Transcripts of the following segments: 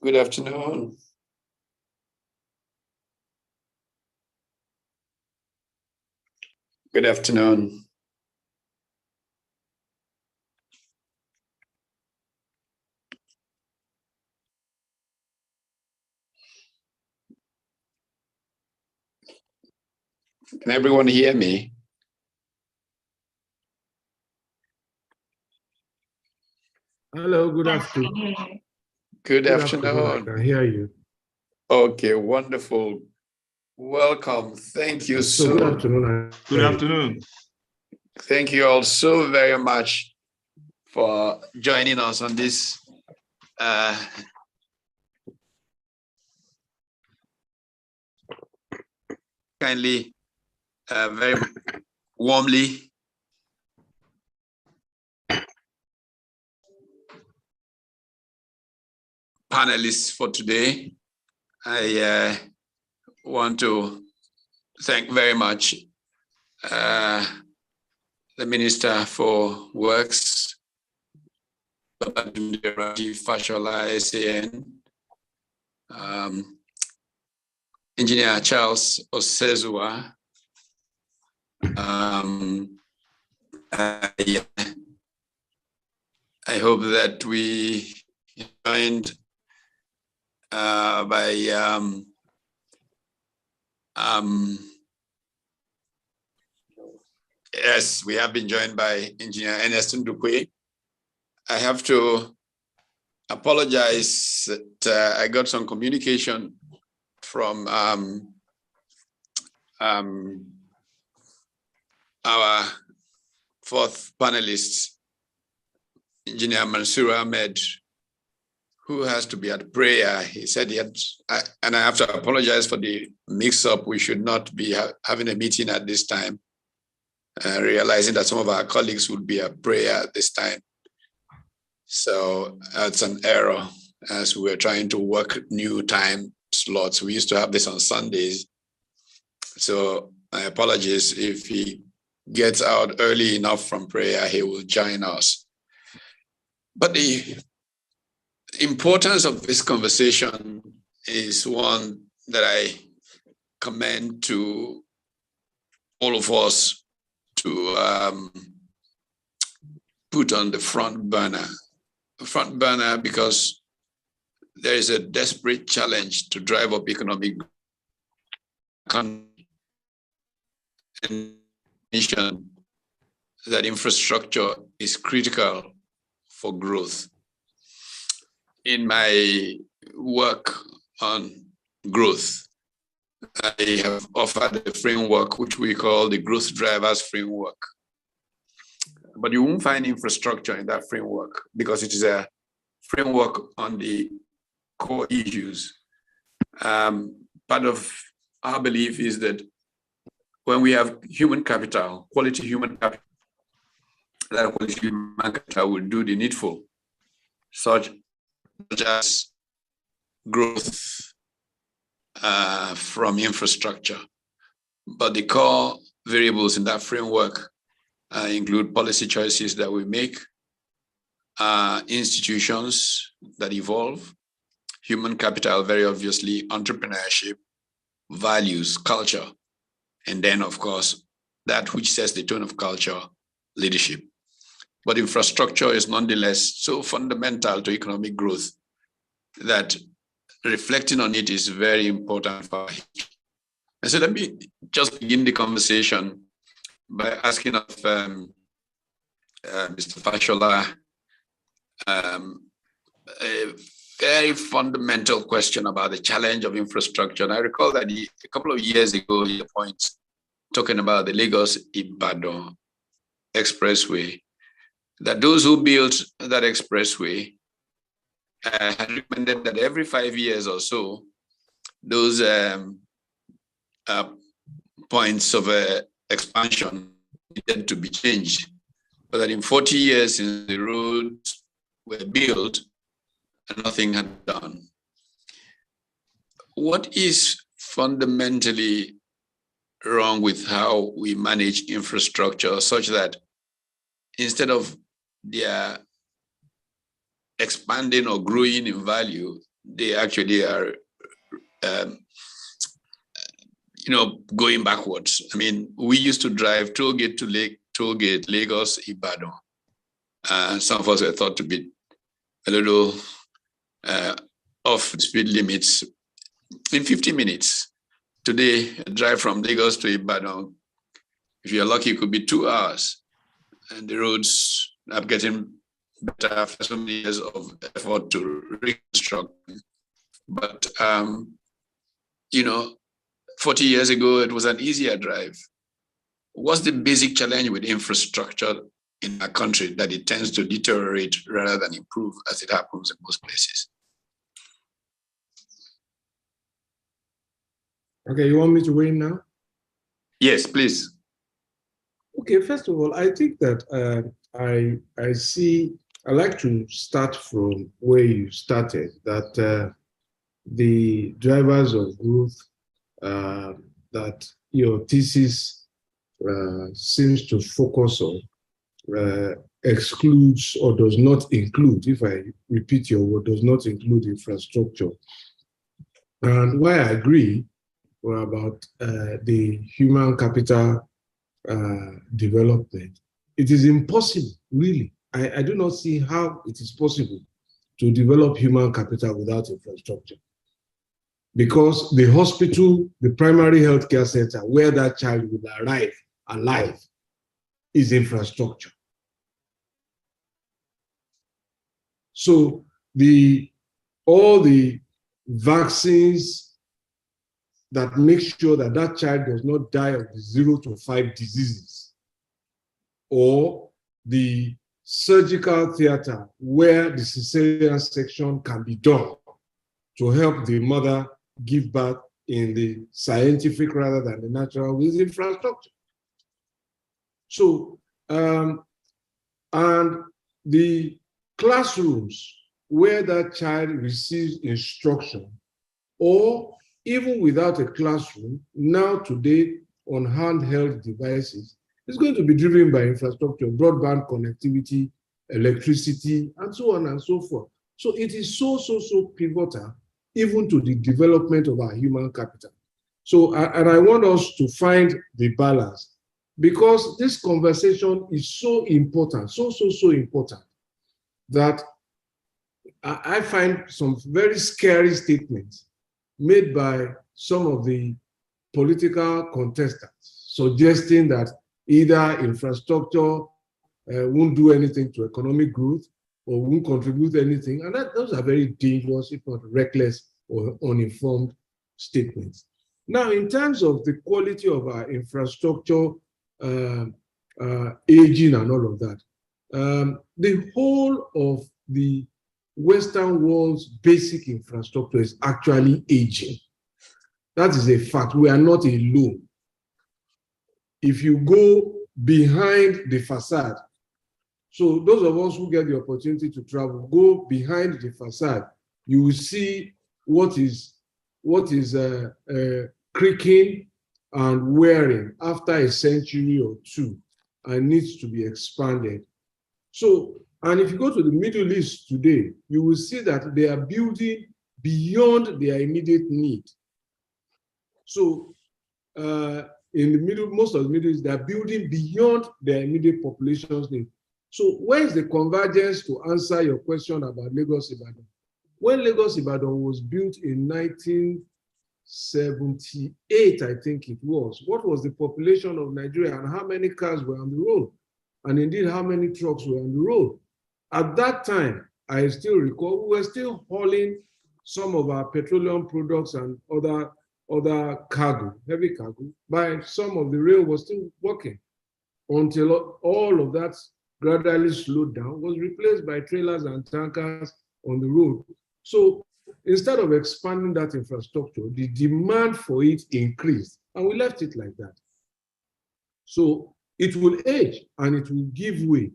Good afternoon. Good afternoon. Can everyone hear me? Hello, good afternoon. Good afternoon. I can hear you. Okay, wonderful. Welcome. Thank you Good afternoon. Good afternoon. Thank you all so very much for joining us on this kindly, very warmly panelists for today. I want to thank very much the Minister for Works, Babajide Fashola, SAN, Engineer Charles Osezua. I hope that we joined by yes, we have been joined by Engineer Ernest Ndukwe. I have to apologize that I got some communication from our fourth panelist, Engineer Mansour Ahmed, who has to be at prayer. He said he had, and I have to apologize for the mix-up. We should not be having a meeting at this time, realizing that some of our colleagues would be at prayer at this time. So that's an error as we were trying to work new time slots. We used to have this on Sundays. So my apologies. If he gets out early enough from prayer, he will join us. But the importance of this conversation is one that I commend to all of us to put on the front burner. Because there is a desperate challenge to drive up economic and that infrastructure is critical for growth. In my work on growth, I have offered a framework which we call the Growth Drivers Framework. But you won't find infrastructure in that framework because it is a framework on the core issues. Part of our belief is that when we have human capital, quality human capital, that quality human capital will do the needful, such as growth from infrastructure. But the core variables in that framework include policy choices that we make, institutions that evolve, human capital, very obviously, entrepreneurship, values, culture, and then, of course, that which sets the tone of culture, leadership. But infrastructure is nonetheless so fundamental to economic growth that reflecting on it is very important for history. And so let me just begin the conversation by asking of Mr. Fashola a very fundamental question about the challenge of infrastructure. And I recall that a couple of years ago, he appointed talking about the Lagos-Ibadan expressway, that those who built that expressway had recommended that every 5 years or so, those points of expansion needed to be changed, but that in 40 years since the roads were built and nothing had done. What is fundamentally wrong with how we manage infrastructure such that instead of their expanding or growing in value, they actually are, going backwards. I mean, we used to drive toll gate to toll gate, Lagos, Ibadan. Some of us were thought to be a little off speed limits in 50 minutes. Today, a drive from Lagos to Ibadan, if you're lucky, it could be 2 hours. And the roads are getting better after so many years of effort to reconstruct. But, 40 years ago, it was an easier drive. What's the basic challenge with infrastructure in our country that it tends to deteriorate rather than improve, as it happens in most places? Okay, you want me to weigh in now? Yes, please. Okay, first of all, I think that I like to start from where you started, that the drivers of growth that your thesis seems to focus on excludes or does not include, if I repeat your word, does not include infrastructure. And why I agree about the human capital development, it is impossible, really. I do not see how it is possible to develop human capital without infrastructure. Because the hospital, the primary healthcare center where that child will arrive alive is infrastructure. So all the vaccines that make sure that that child does not die of the 0 to 5 diseases, or the surgical theater where the cesarean section can be done to help the mother give birth in the scientific rather than the natural with infrastructure. So, and the classrooms where that child receives instruction, or even without a classroom, now today on handheld devices, is going to be driven by infrastructure, broadband connectivity, electricity, and so on and so forth. So it is so pivotal even to the development of our human capital. So, and I want us to find the balance, because this conversation is so important, so important, that I find some very scary statements made by some of the political contestants suggesting that either infrastructure won't do anything to economic growth or won't contribute anything. And those are very dangerous, if not reckless or uninformed statements. Now, in terms of the quality of our infrastructure, aging and all of that, the whole of the Western world's basic infrastructure is actually aging. That is a fact. We are not alone. If you go behind the facade, so those of us who get the opportunity to travel, go behind the facade, you will see what is creaking and wearing after a century or two and needs to be expanded. So, and if you go to the Middle East today, you will see that they are building beyond their immediate need. So, in the middle, most of the Middle East, they are building beyond their immediate population's need. So, where is the convergence to answer your question about Lagos Ibadan? When Lagos Ibadan was built in 1978, I think it was, what was the population of Nigeria and how many cars were on the road? And indeed, how many trucks were on the road? At that time, I still recall, we were still hauling some of our petroleum products and other cargo, heavy cargo, by some of the rail was still working until all of that gradually slowed down, was replaced by trailers and tankers on the road. So instead of expanding that infrastructure, the demand for it increased, and we left it like that. So it will age and it will give way.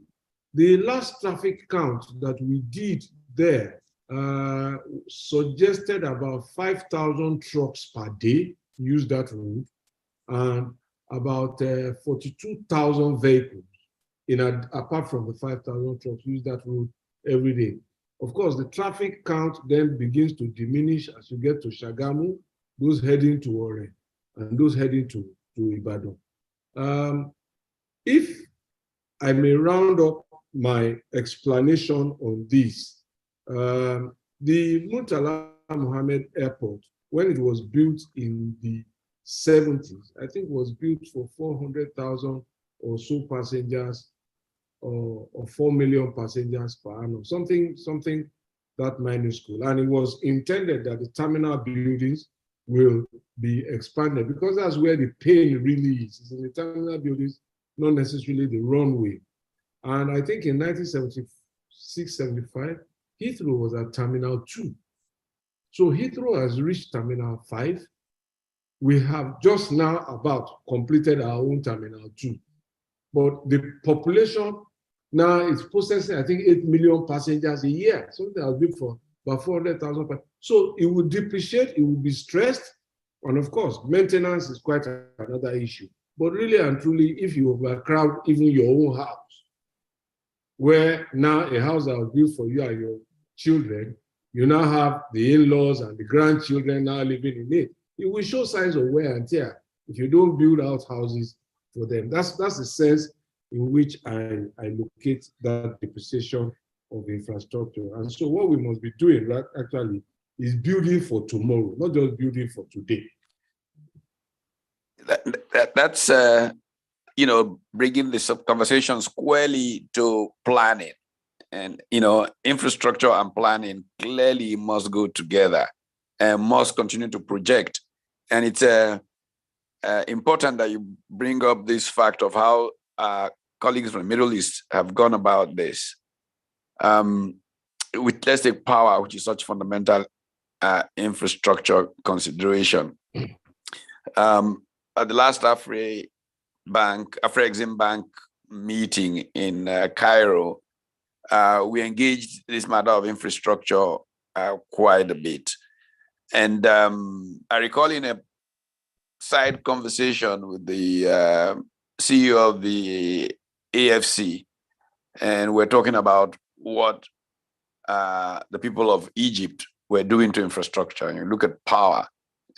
The last traffic count that we did there suggested about 5,000 trucks per day use that route, and about 42,000 vehicles, apart from the 5,000 trucks, use that route every day. Of course, the traffic count then begins to diminish as you get to Shagamu, those heading to Ore, and those heading to Ibadan. If I may round up my explanation on this, the Murtala Mohammed Airport, when it was built in the 70s, I think was built for 400,000 or so passengers, or 4 million passengers per annum, something that minuscule. And it was intended that the terminal buildings will be expanded, because that's where the pain really is. It's in the terminal buildings, not necessarily the runway. And I think in 1976, 75, Heathrow was at Terminal 2. So Heathrow has reached Terminal 5. We have just now about completed our own Terminal 2. But the population now is processing, I think, 8 million passengers a year, something that was built for about 400,000. So it will depreciate, it will be stressed. And of course, maintenance is quite another issue. But really and truly, if you overcrowd even your own house, where now a house that was built for you and your children, you now have the in-laws and the grandchildren now living in it, it will show signs of wear and tear if you don't build out houses for them. That's the sense in which I locate that depreciation of infrastructure. And so what we must be doing, right, actually, is building for tomorrow, not just building for today. That's bringing this conversation squarely to planning. And infrastructure and planning clearly must go together and must continue to project. And it's important that you bring up this fact of how colleagues from the Middle East have gone about this. With, let's take power, which is such fundamental infrastructure consideration. At the last Afrexim Bank meeting in Cairo, we engaged this matter of infrastructure quite a bit. And I recall in a side conversation with the CEO of the AFC, and we're talking about what the people of Egypt were doing to infrastructure. And you look at power,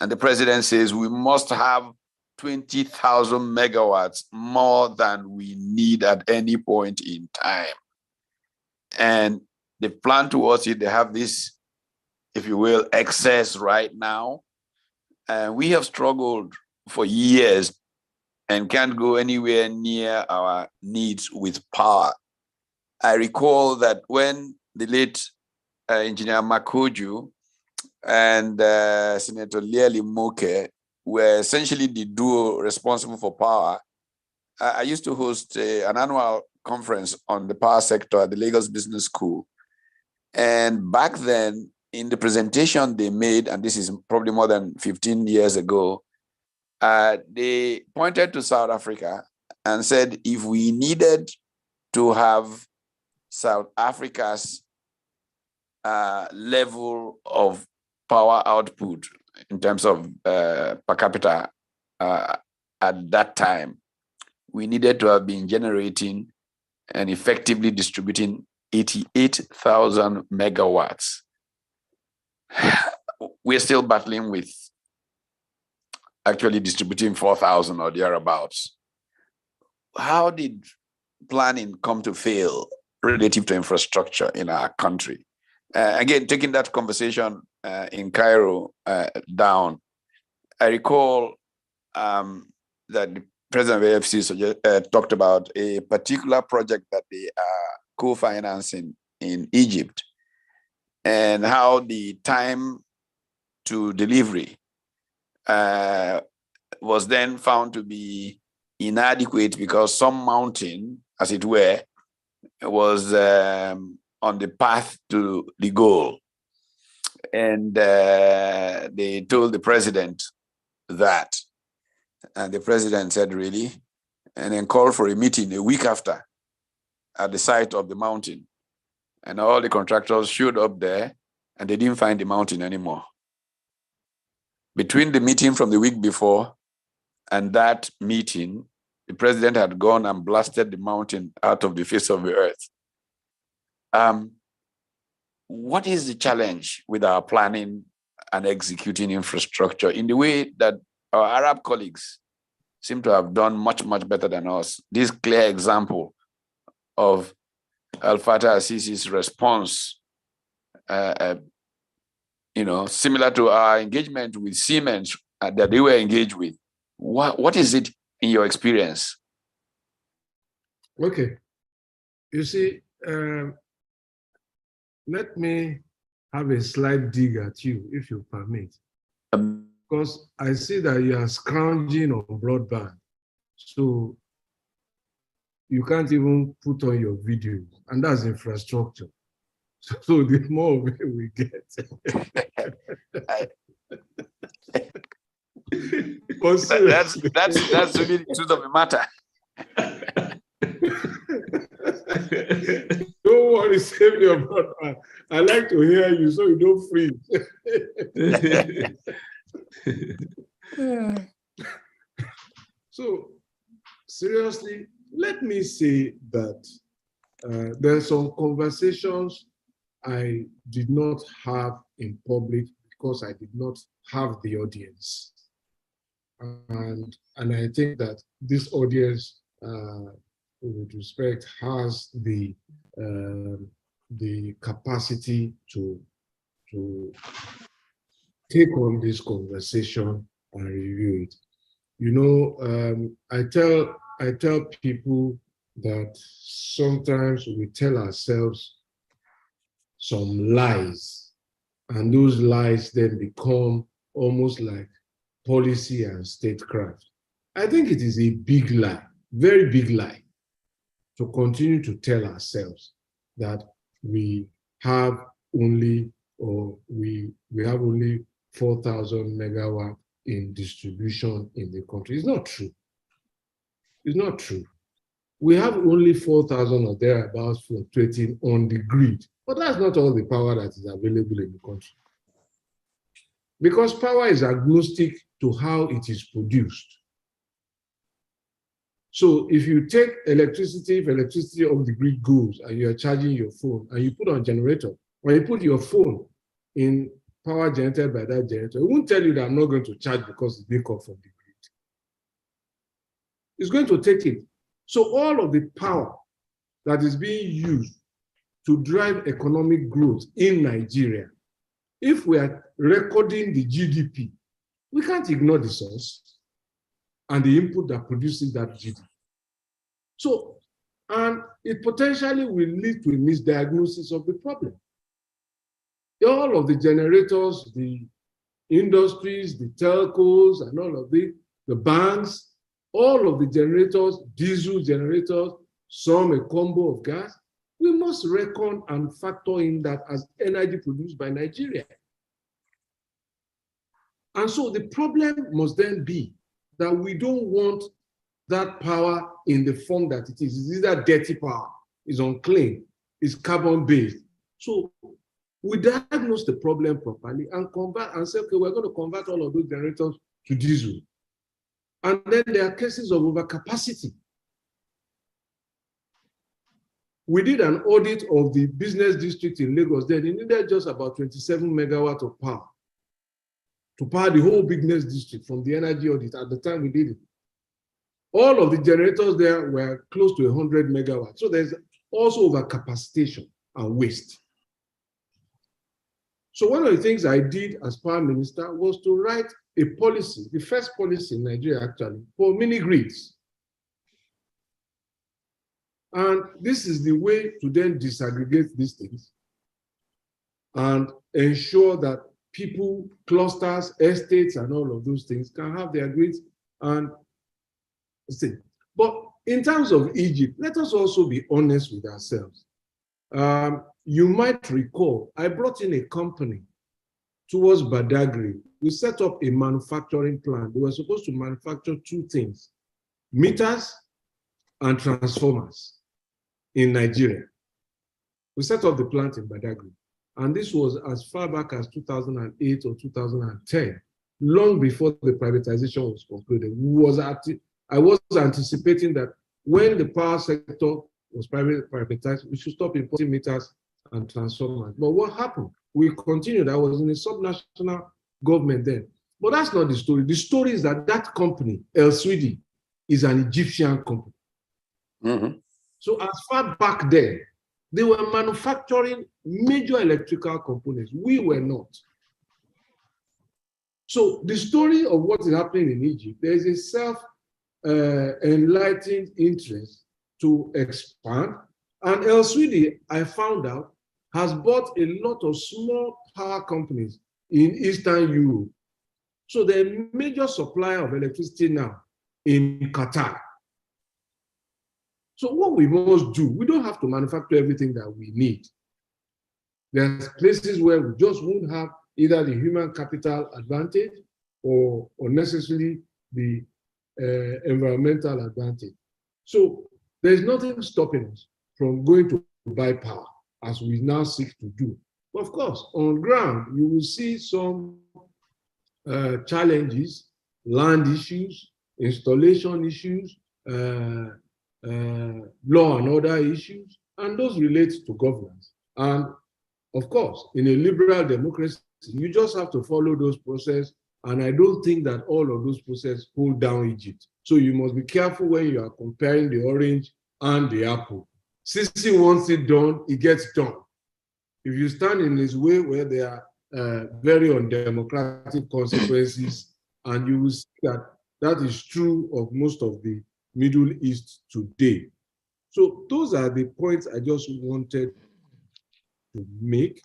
and the president says we must have 20,000 megawatts more than we need at any point in time. And they plan towards it. They have this, if you will, excess right now. And we have struggled for years and can't go anywhere near our needs with power. I recall that when the late engineer Makoju and Senator Liali Moke were essentially the duo responsible for power, I used to host an annual conference on the power sector at the Lagos Business School. And back then, in the presentation they made, and this is probably more than 15 years ago, they pointed to South Africa and said, if we needed to have South Africa's level of power output in terms of per capita at that time, we needed to have been generating and effectively distributing 88,000 megawatts. We're still battling with actually distributing 4,000 or thereabouts. How did planning come to fail relative to infrastructure in our country? Again, taking that conversation in Cairo down, I recall that the president of AFC talked about a particular project that they are co-financing in Egypt, and how the time to delivery was then found to be inadequate because some mountain, as it were, was on the path to the goal. And they told the president that. And the president said, really? And then called for a meeting a week after at the site of the mountain. And all the contractors showed up there and they didn't find the mountain anymore. Between the meeting from the week before and that meeting, the president had gone and blasted the mountain out of the face of the earth. what is the challenge with our planning and executing infrastructure in the way that our Arab colleagues seem to have done much, much better than us? This clear example of Al Fattah Assisi's response, similar to our engagement with Siemens that they were engaged with. What is it in your experience? Okay. You see, let me have a slight dig at you, if you permit. Because I see that you are scrounging on broadband. So you can't even put on your videos, and that's infrastructure. So the more of it we get. That's really the truth of the matter. Don't worry, save your broadband. I like to hear you so you don't freeze. So, seriously, let me say that there are some conversations I did not have in public because I did not have the audience. And I think that this audience, with respect, has the capacity to take on this conversation and review it. I tell people that sometimes we tell ourselves some lies, and those lies then become almost like policy and statecraft. I think it is a big lie, very big lie, to continue to tell ourselves that we have only, or we have only 4,000 megawatt in distribution in the country. It's not true. It's not true. We have only 4,000 or thereabouts fluctuating on the grid, but that's not all the power that is available in the country. Because power is agnostic to how it is produced. So if you take electricity, if electricity off the grid goes and you are charging your phone and you put on a generator, or you put your phone in power generated by that generator, it won't tell you that I'm not going to charge because it's being cut from the grid. It's going to take it. So all of the power that is being used to drive economic growth in Nigeria, if we are recording the GDP, we can't ignore the source and the input that produces that GDP. So, and it potentially will lead to a misdiagnosis of the problem. All of the generators, the industries, the telcos, and all of the banks, all of the generators, diesel generators, some a combo of gas, we must reckon and factor in that as energy produced by Nigeria. And so the problem must then be that we don't want that power in the form that it is. It's either dirty power, it's unclean, it's carbon-based. So we diagnose the problem properly and convert and say, okay, we're going to convert all of those generators to diesel. And then there are cases of overcapacity. We did an audit of the business district in Lagos. They needed just about 27 megawatts of power to power the whole business district from the energy audit at the time we did it. All of the generators there were close to 100 megawatts. So there's also overcapacitation and waste. So one of the things I did as power minister was to write a policy, the first policy in Nigeria actually, for mini grids. And this is the way to then disaggregate these things and ensure that people, clusters, estates, and all of those things can have their grids and see. But in terms of Egypt, let us also be honest with ourselves. You might recall, I brought in a company towards Badagry. We set up a manufacturing plant. They were supposed to manufacture two things, meters and transformers in Nigeria. We set up the plant in Badagry. And this was as far back as 2008 or 2010, long before the privatization was concluded. I was anticipating that when the power sector was privatized, we should stop importing meters and transformers. But what happened? We continued. I was in a subnational government then. But that's not the story. The story is that that company, El Swidi, is an Egyptian company. Mm-hmm. So as far back then, they were manufacturing major electrical components. We were not. So the story of what is happening in Egypt, there is a self-enlightened interest to expand. And El Swidi, I found out, has bought a lot of small power companies in Eastern Europe. So they're a major supplier of electricity now in Qatar. So what we must do, we don't have to manufacture everything that we need. There's places where we just won't have either the human capital advantage or necessarily the environmental advantage. So there's nothing stopping us from going to buy power as we now seek to do. Of course, on ground, you will see some challenges, land issues, installation issues, law and order issues, and those relate to governance. And of course, in a liberal democracy, you just have to follow those processes. And I don't think that all of those processes hold down Egypt. So you must be careful when you are comparing the orange and the apple. Sisi wants it done, it gets done. If you stand in his way where there are very undemocratic consequences, and you will see that that is true of most of the Middle East today. So those are the points I just wanted to make.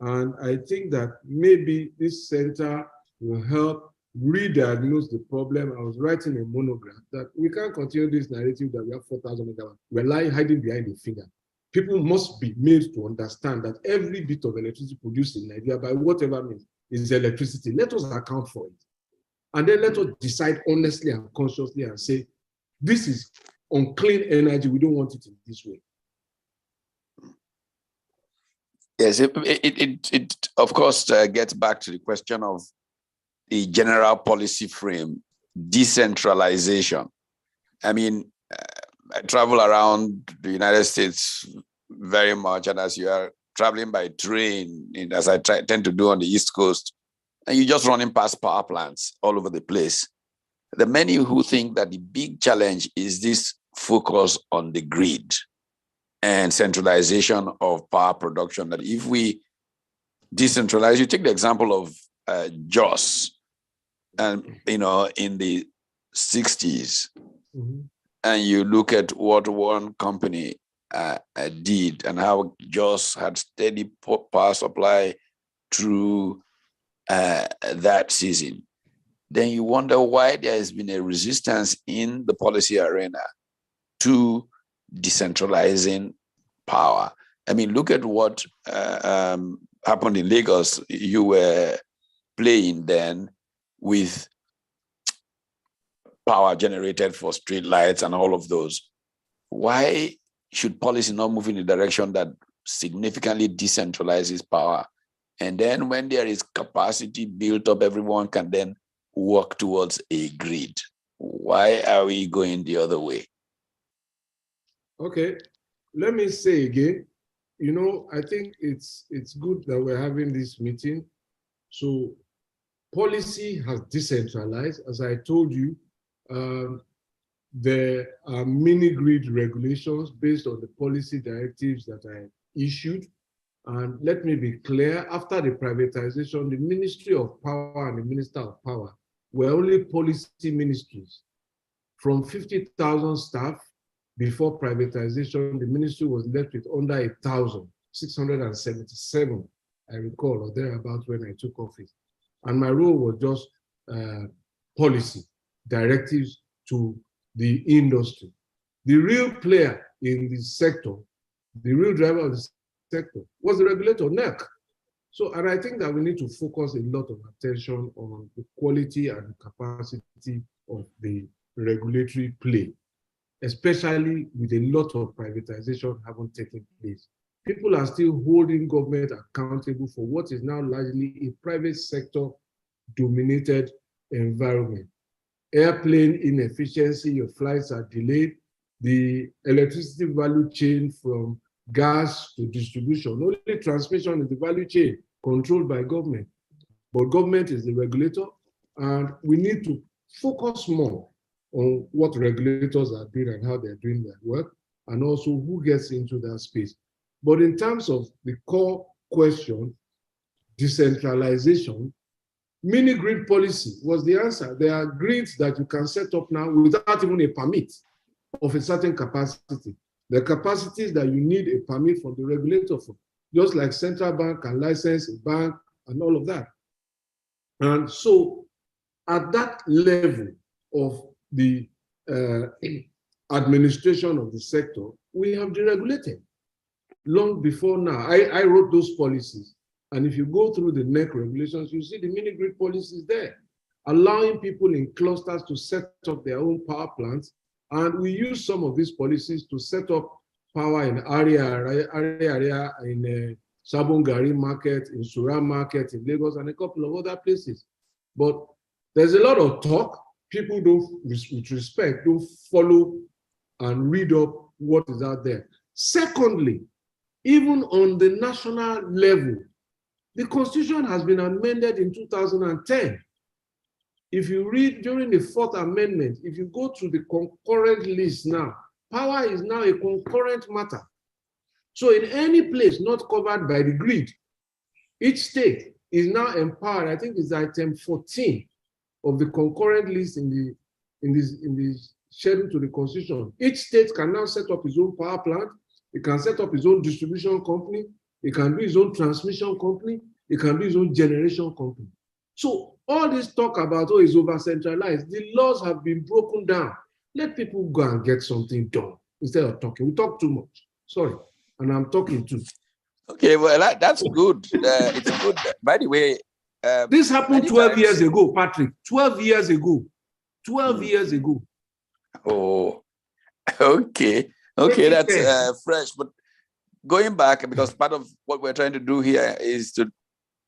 And I think that maybe this center will help re-diagnose the problem. I was writing a monograph that we can't continue this narrative that we have 4,000 megawatts. We're lying, hiding behind the finger. People must be made to understand that every bit of electricity produced in Nigeria, by whatever means, is electricity. Let us account for it. And then let us decide honestly and consciously and say, this is unclean energy. We don't want it in this way. Yes, it of course gets back to the question of the general policy frame, decentralization. I mean, I travel around the United States very much, and as you are traveling by train, as I tend to do on the East Coast, and you're just running past power plants all over the place. There are many who think that the big challenge is this focus on the grid and centralization of power production. That if we decentralize, you take the example of Jos, and in the 60s, and you look at what one company did and how Jos had steady power supply through that season, then you wonder why there has been a resistance in the policy arena to decentralizing power. I mean, look at what happened in Lagos. You were playing then with power generated for street lights and all of those. Why should policy not move in the direction that significantly decentralizes power? And then when there is capacity built up, everyone can then work towards a grid. Why are we going the other way? Okay, let me say again, I think it's good that we're having this meeting. So policy has decentralized. As I told you, there are mini grid regulations based on the policy directives that I issued. And let me be clear, after the privatization, the Ministry of Power and the Minister of Power were only policy ministries. From 50,000 staff before privatization, the ministry was left with under 1,677, I recall, or thereabouts when I took office. And my role was just policy, directives to the industry. The real player in the sector, the real driver of the sector was the regulator, NERC. So, and I think that we need to focus a lot of attention on the quality and capacity of the regulatory play, especially with a lot of privatization having taken place. People are still holding government accountable for what is now largely a private sector dominated environment. Airplane inefficiency, your flights are delayed. The electricity value chain from gas to distribution. Only transmission is the value chain controlled by government. But government is the regulator, and we need to focus more on what regulators are doing and how they're doing their work, and also who gets into that space. But in terms of the core question, decentralization, mini grid policy was the answer. There are grids that you can set up now without even a permit of a certain capacity. The capacities that you need a permit from the regulator for, just like central bank can license a bank and all of that. And so at that level of the administration of the sector, we have deregulated long before now. I wrote those policies. And if you go through the NEC regulations, you see the mini grid policies there, allowing people in clusters to set up their own power plants. And we use some of these policies to set up power in area in Sabongari market, in Sura market, in Lagos, and a couple of other places. But there's a lot of talk. People don't, with respect, don't follow and read up what is out there. Secondly, even on the national level, the Constitution has been amended in 2010. If you read during the 4th Amendment, if you go to the concurrent list now, power is now a concurrent matter. So in any place not covered by the grid, each state is now empowered. I think it's item 14 of the concurrent list in the schedule to the Constitution. Each state can now set up its own power plant. It can set up its own distribution company. It can do its own transmission company. It can do its own generation company. So all this talk about, oh, it's over-centralized, the laws have been broken down. Let people go and get something done instead of talking. We talk too much. Sorry. And I'm talking too. Okay, well, that's good. It's good. By the way, this happened 12 years ago, Patrick. 12 years ago. 12 years ago. Oh, okay. Okay, that's fresh. But going back, because part of what we're trying to do here is to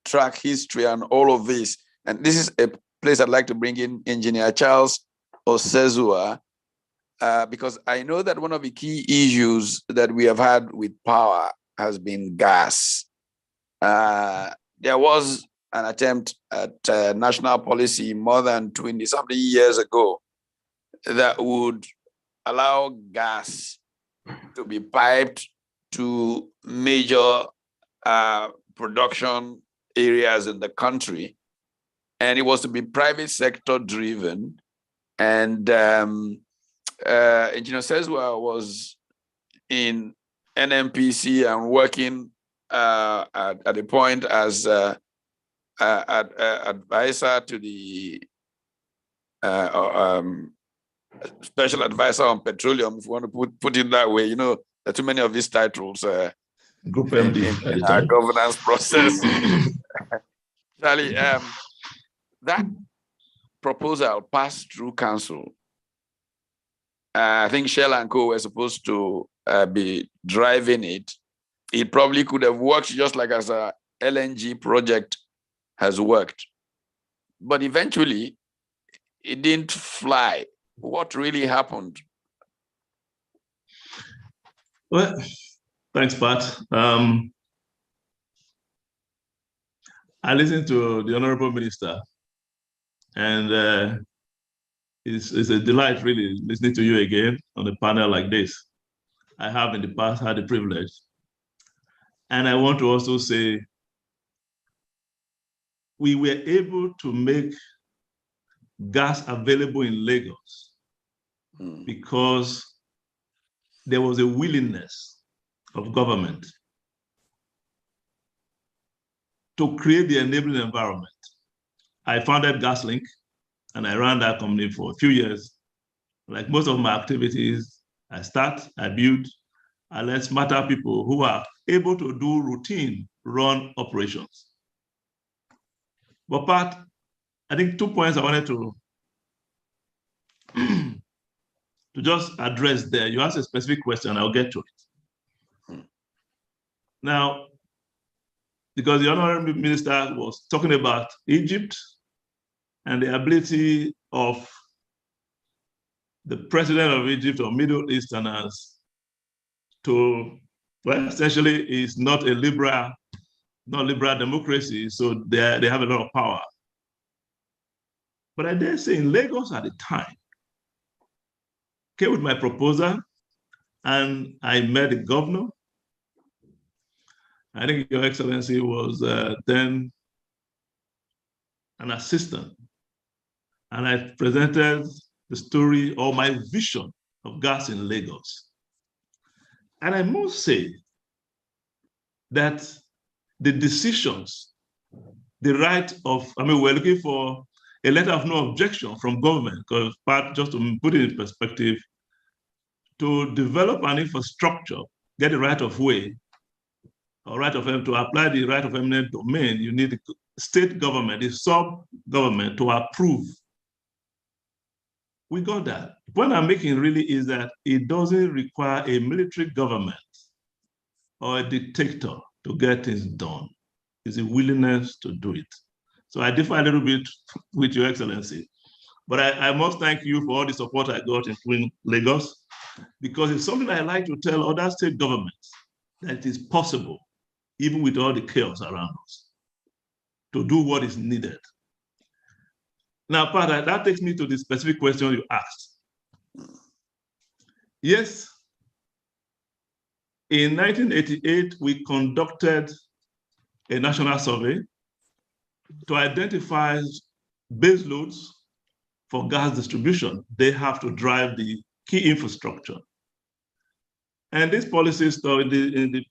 track history and all of this. And this is a place I'd like to bring in Engineer Charles Osezua, because I know that one of the key issues that we have had with power has been gas. There was an attempt at national policy more than 20-something years ago that would allow gas to be piped to major production areas in the country. And it was to be private sector driven. And Engineer Osezua was in NNPC and working at a point as advisor to the special advisor on petroleum, if you want to put it that way. You know, there are too many of these titles Group MD in our governance process. Charlie, that proposal passed through council. I think Shell and Co were supposed to be driving it. It probably could have worked just like as a LNG project has worked. But eventually, it didn't fly. What really happened? Well, thanks, Pat. I listened to the Honorable Minister, and it's a delight really listening to you again on a panel like this. I have in the past had the privilege. And I want to also say, we were able to make gas available in Lagos because there was a willingness of government to create the enabling environment. I founded GasLink, and I ran that company for a few years. Like most of my activities, I start, I build, I let smarter people who are able to do routine run operations. But Pat, I think 2 points I wanted to just address there. You asked a specific question, I'll get to it. Now, because the Honorable Minister was talking about Egypt and the ability of the president of Egypt or Middle Easterners to well, essentially it's not a liberal democracy, so they have a lot of power. But I dare say in Lagos at the time, came with my proposal, and I met the governor. I think Your Excellency was then an assistant. And I presented the story or my vision of gas in Lagos. And I must say that the decisions, the right of, we're looking for a letter of no objection from government, because just to put it in perspective, to develop an infrastructure, get the right of way, or to apply the right of eminent domain, you need the state government, the sub-government to approve. We got that. The point I'm making really is that it doesn't require a military government or a dictator to get things done. It's a willingness to do it. So I differ a little bit with Your Excellency, but I must thank you for all the support I got in Lagos, because it's something I like to tell other state governments, that it is possible, even with all the chaos around us, to do what is needed. Now, Pat, that takes me to the specific question you asked. Yes, in 1988, we conducted a national survey to identify base loads for gas distribution. They have to drive the key infrastructure. And this policy study, in the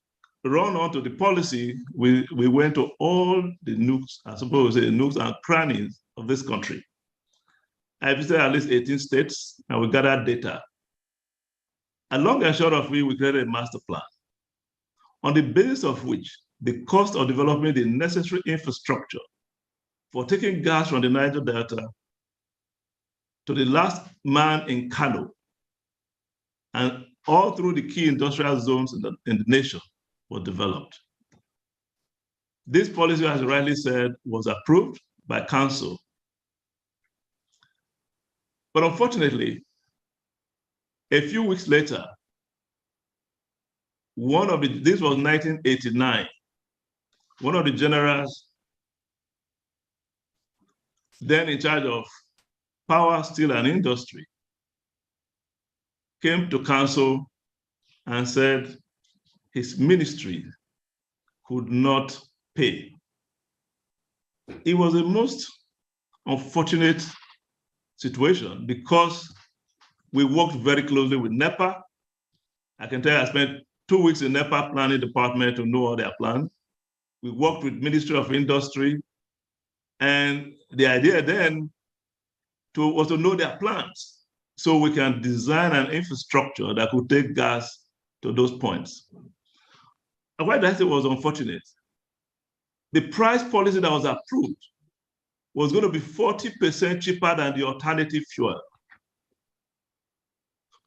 run on to the policy, we went to all the nooks, I suppose, nooks and crannies of this country. I visited at least 18 states, and we gathered data. And long and short of it, we created a master plan, on the basis of which the cost of developing the necessary infrastructure for taking gas from the Niger Delta to the last man in Kano, and all through the key industrial zones in the nation, was developed. This policy, as you rightly said, was approved by council. But unfortunately, a few weeks later, this was 1989, one of the generals then in charge of power, steel, and industry came to council and said his ministry could not pay. It was the most unfortunate situation because we worked very closely with NEPA. I can tell you I spent 2 weeks in NEPA planning department to know all their plans. We worked with Ministry of Industry, and the idea then was to know their plans so we can design an infrastructure that could take gas to those points. And why that was unfortunate, the price policy that was approved was going to be 40% cheaper than the alternative fuel.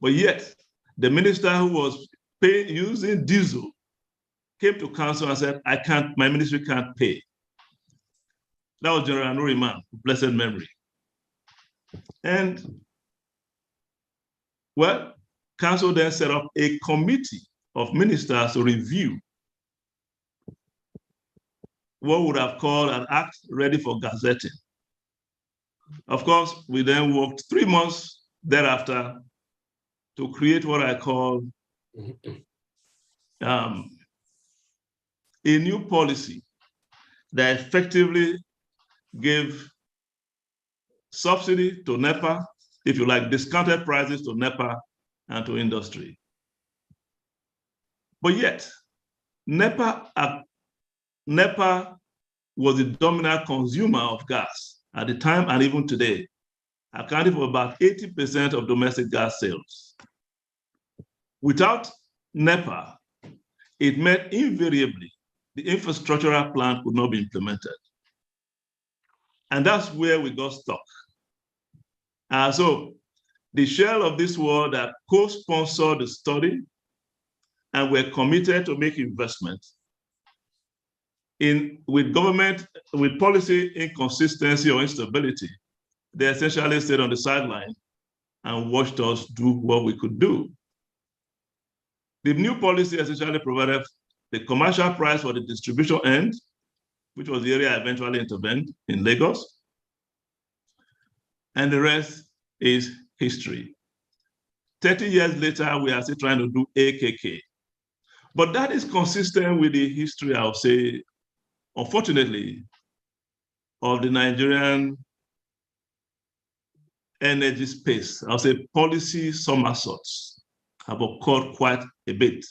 But yet, the minister who was using diesel came to council and said, my ministry can't pay. That was General Nuriman, blessed memory. And, well, council then set up a committee of ministers to review what would have called an act ready for gazetting. Of course, we then worked 3 months thereafter to create what I call a new policy that effectively gave subsidy to NEPA, if you like, discounted prices to NEPA and to industry. But yet, NEPA was the dominant consumer of gas at the time and even today, accounting for about 80% of domestic gas sales. Without NEPA, it meant invariably the infrastructural plan could not be implemented. And that's where we got stuck. So the shell of this world that co-sponsored the study and were committed to make investments with government, with policy inconsistency or instability, they essentially stayed on the sideline and watched us do what we could do. The new policy essentially provided the commercial price for the distribution end, which was the area I eventually intervened in Lagos. And the rest is history. 30 years later, we are still trying to do AKK. But that is consistent with the history, I'll say, unfortunately, of the Nigerian energy space. I'll say policy somersaults have occurred quite a bit.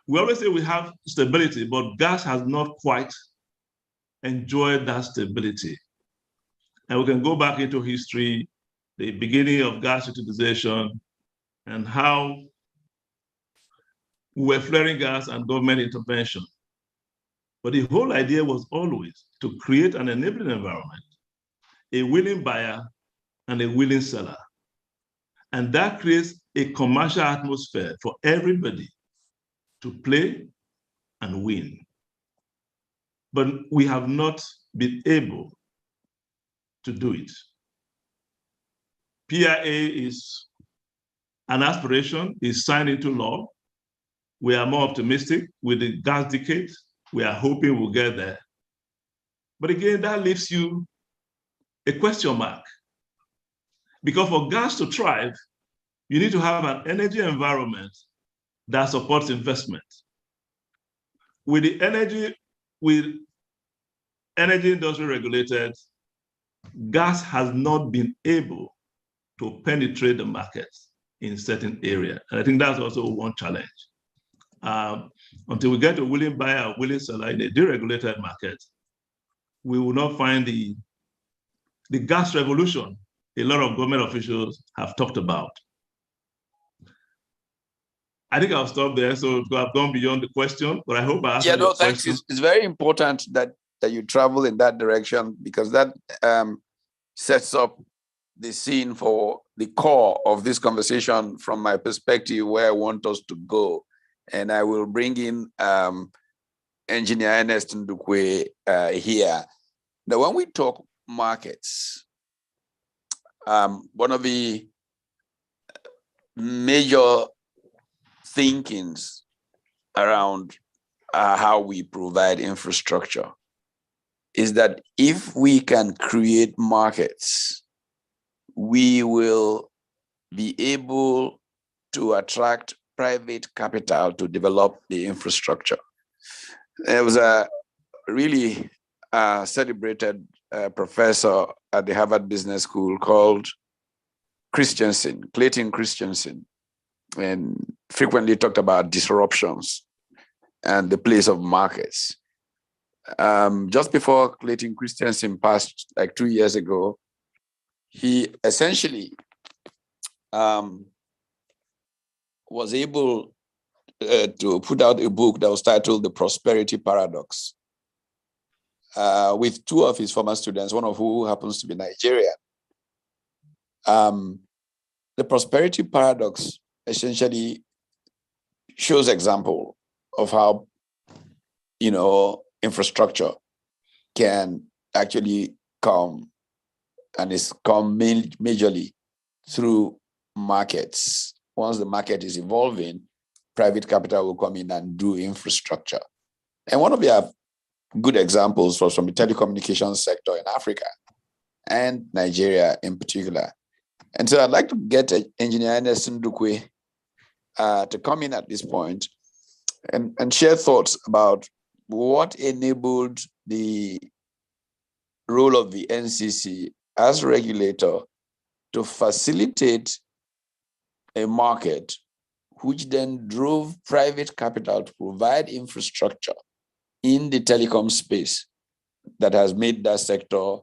We always say we have stability, but gas has not quite enjoyed that stability. And we can go back into history, the beginning of gas utilization, and how we were flaring gas and government intervention. But the whole idea was always to create an enabling environment, a willing buyer and a willing seller. And that creates a commercial atmosphere for everybody to play and win. But we have not been able to do it. PIA is an aspiration, is signed into law. We are more optimistic with the gas decade. We are hoping we'll get there. But again, that leaves you a question mark. Because for gas to thrive, you need to have an energy environment that supports investment. With the energy industry regulated, gas has not been able to penetrate the market in certain areas. And I think that's also one challenge. Until we get a willing buyer, a willing seller in a deregulated market, we will not find the gas revolution a lot of government officials have talked about. I think I'll stop there. So I've gone beyond the question, but I hope I answered your thanks. question. It's very important that you travel in that direction, because that sets up the scene for the core of this conversation from my perspective, where I want us to go. And I will bring in Engineer Ernest Ndukwe here. Now, when we talk markets, one of the major thinkings around how we provide infrastructure is that if we can create markets, we will be able to attract private capital to develop the infrastructure. There was a really celebrated professor at the Harvard Business School called Clayton Christensen, and frequently talked about disruptions and the place of markets. Just before Clayton Christensen passed, like 2 years ago, he essentially was able to put out a book that was titled The Prosperity Paradox, with two of his former students, one of who happens to be Nigerian. The Prosperity Paradox essentially shows example of how, infrastructure can actually come, and it's come majorly through markets. Once the market is evolving, private capital will come in and do infrastructure. And one of the good examples was from the telecommunications sector in Africa and Nigeria in particular. And so I'd like to get Engineer Ernest Ndukwe to come in at this point and share thoughts about what enabled the role of the NCC as regulator to facilitate a market, which then drove private capital to provide infrastructure in the telecom space that has made that sector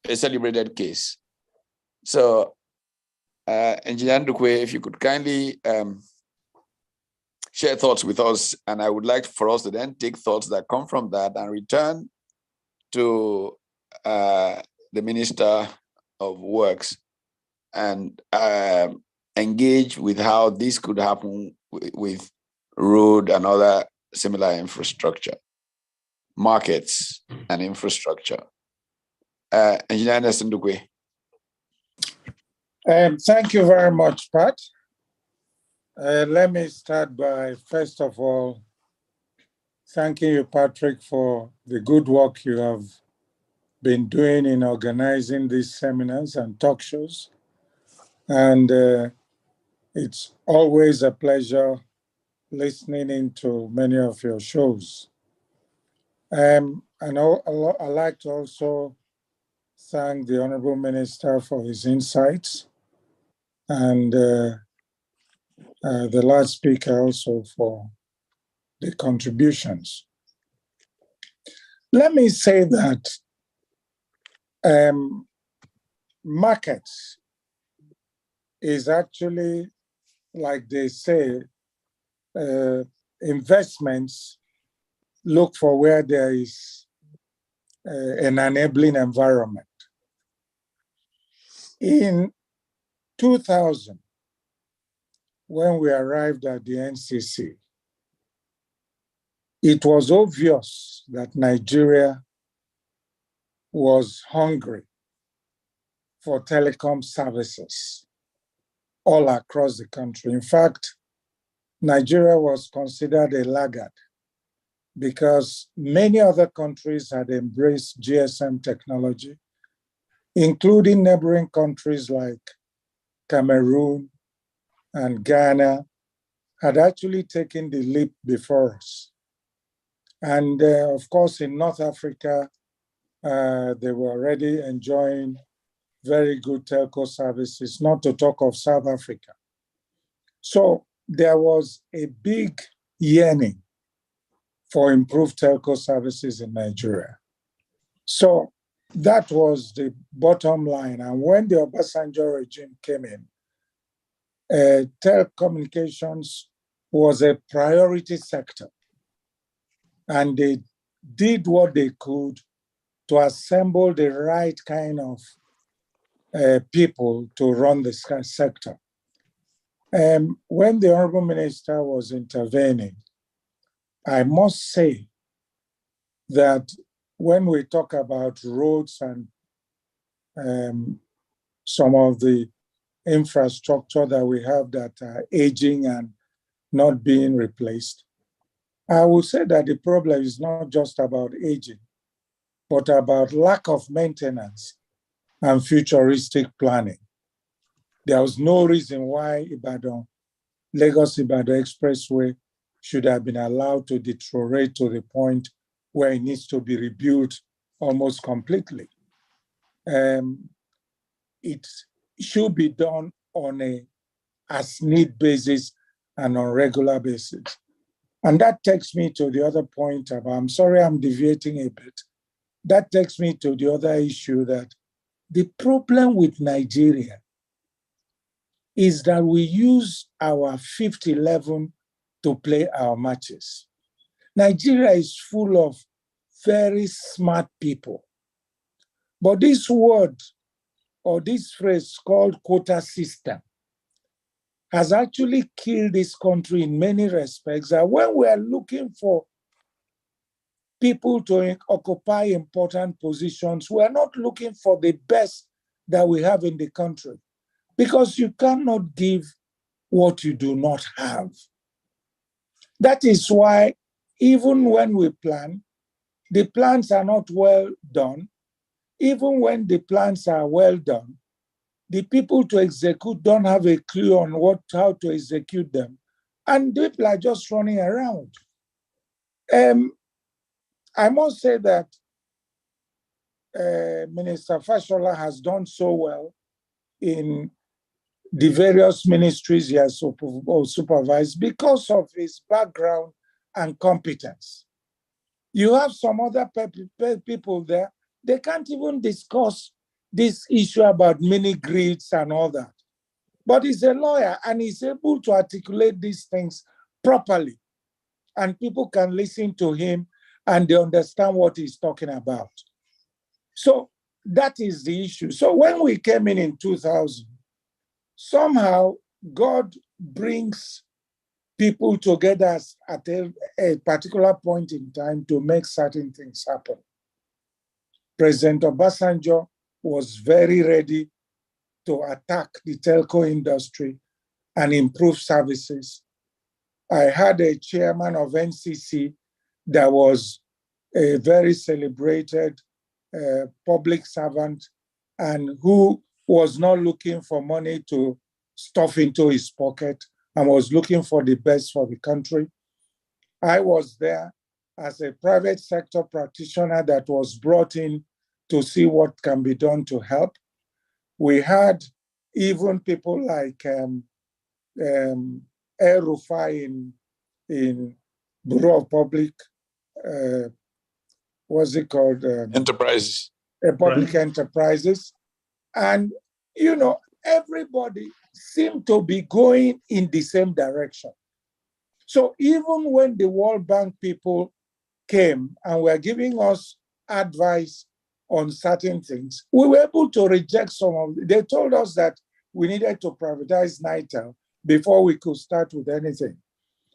a celebrated case. So, Engineer Ndukwe, if you could kindly share thoughts with us, and I would like for us to then take thoughts that come from that and return to the Minister of Works and engage with how this could happen with road and other similar infrastructure, markets and infrastructure. Engineer Ernest Ndukwe. Thank you very much, Pat. Let me start by, first of all, thanking you, Patrick, for the good work you have been doing in organizing these seminars and talk shows. And it's always a pleasure listening into many of your shows. And I'd like to also thank the Honorable Minister for his insights, and the last speaker also for the contributions. Let me say that markets is actually, like they say, investments look for where there is an enabling environment. In 2000, when we arrived at the NCC, it was obvious that Nigeria was hungry for telecom services all across the country. In fact, Nigeria was considered a laggard because many other countries had embraced GSM technology, including neighboring countries like Cameroon and Ghana had actually taken the leap before us. And of course, in North Africa, they were already enjoying very good telco services, not to talk of South Africa. So there was a big yearning for improved telco services in Nigeria. So that was the bottom line. And when the Obasanjo regime came in, telecommunications was a priority sector. And they did what they could to assemble the right kind of people to run the sector. When the Honorable Minister was intervening, I must say that when we talk about roads and some of the infrastructure that we have that are aging and not being replaced, I would say that the problem is not just about aging, but about lack of maintenance and futuristic planning. There was no reason why Lagos-Ibadan Expressway should have been allowed to deteriorate to the point where it needs to be rebuilt almost completely. It should be done on a as-need basis and on regular basis. And that takes me to the other point about, I'm sorry I'm deviating a bit. That takes me to the other issue that the problem with Nigeria is that we use our fifth 11 to play our matches. Nigeria is full of very smart people. But this word or this phrase called quota system has actually killed this country in many respects. And when we are looking for people to occupy important positions, we are not looking for the best that we have in the country, because you cannot give what you do not have. That is why even when we plan, the plans are not well done. Even when the plans are well done, the people to execute don't have a clue on how to execute them. And people are just running around. I must say that Minister Fashola has done so well in the various ministries he has supervised because of his background and competence. You have some other people there, they can't even discuss this issue about mini grids and all that. But he's a lawyer and he's able to articulate these things properly. And people can listen to him and they understand what he's talking about. So that is the issue. So when we came in 2000, somehow God brings people together at a particular point in time to make certain things happen. President Obasanjo was very ready to attack the telco industry and improve services. I had a chairman of NCC that was a very celebrated public servant and who was not looking for money to stuff into his pocket and was looking for the best for the country. I was there as a private sector practitioner that was brought in to see what can be done to help. We had even people like El Rufai in Bureau of Public, what's it called? Enterprises. Public Right. enterprises. And, you know, everybody seemed to be going in the same direction. So even when the World Bank people came and were giving us advice on certain things, we were able to reject some of them. They told us that we needed to privatize NITEL before we could start with anything.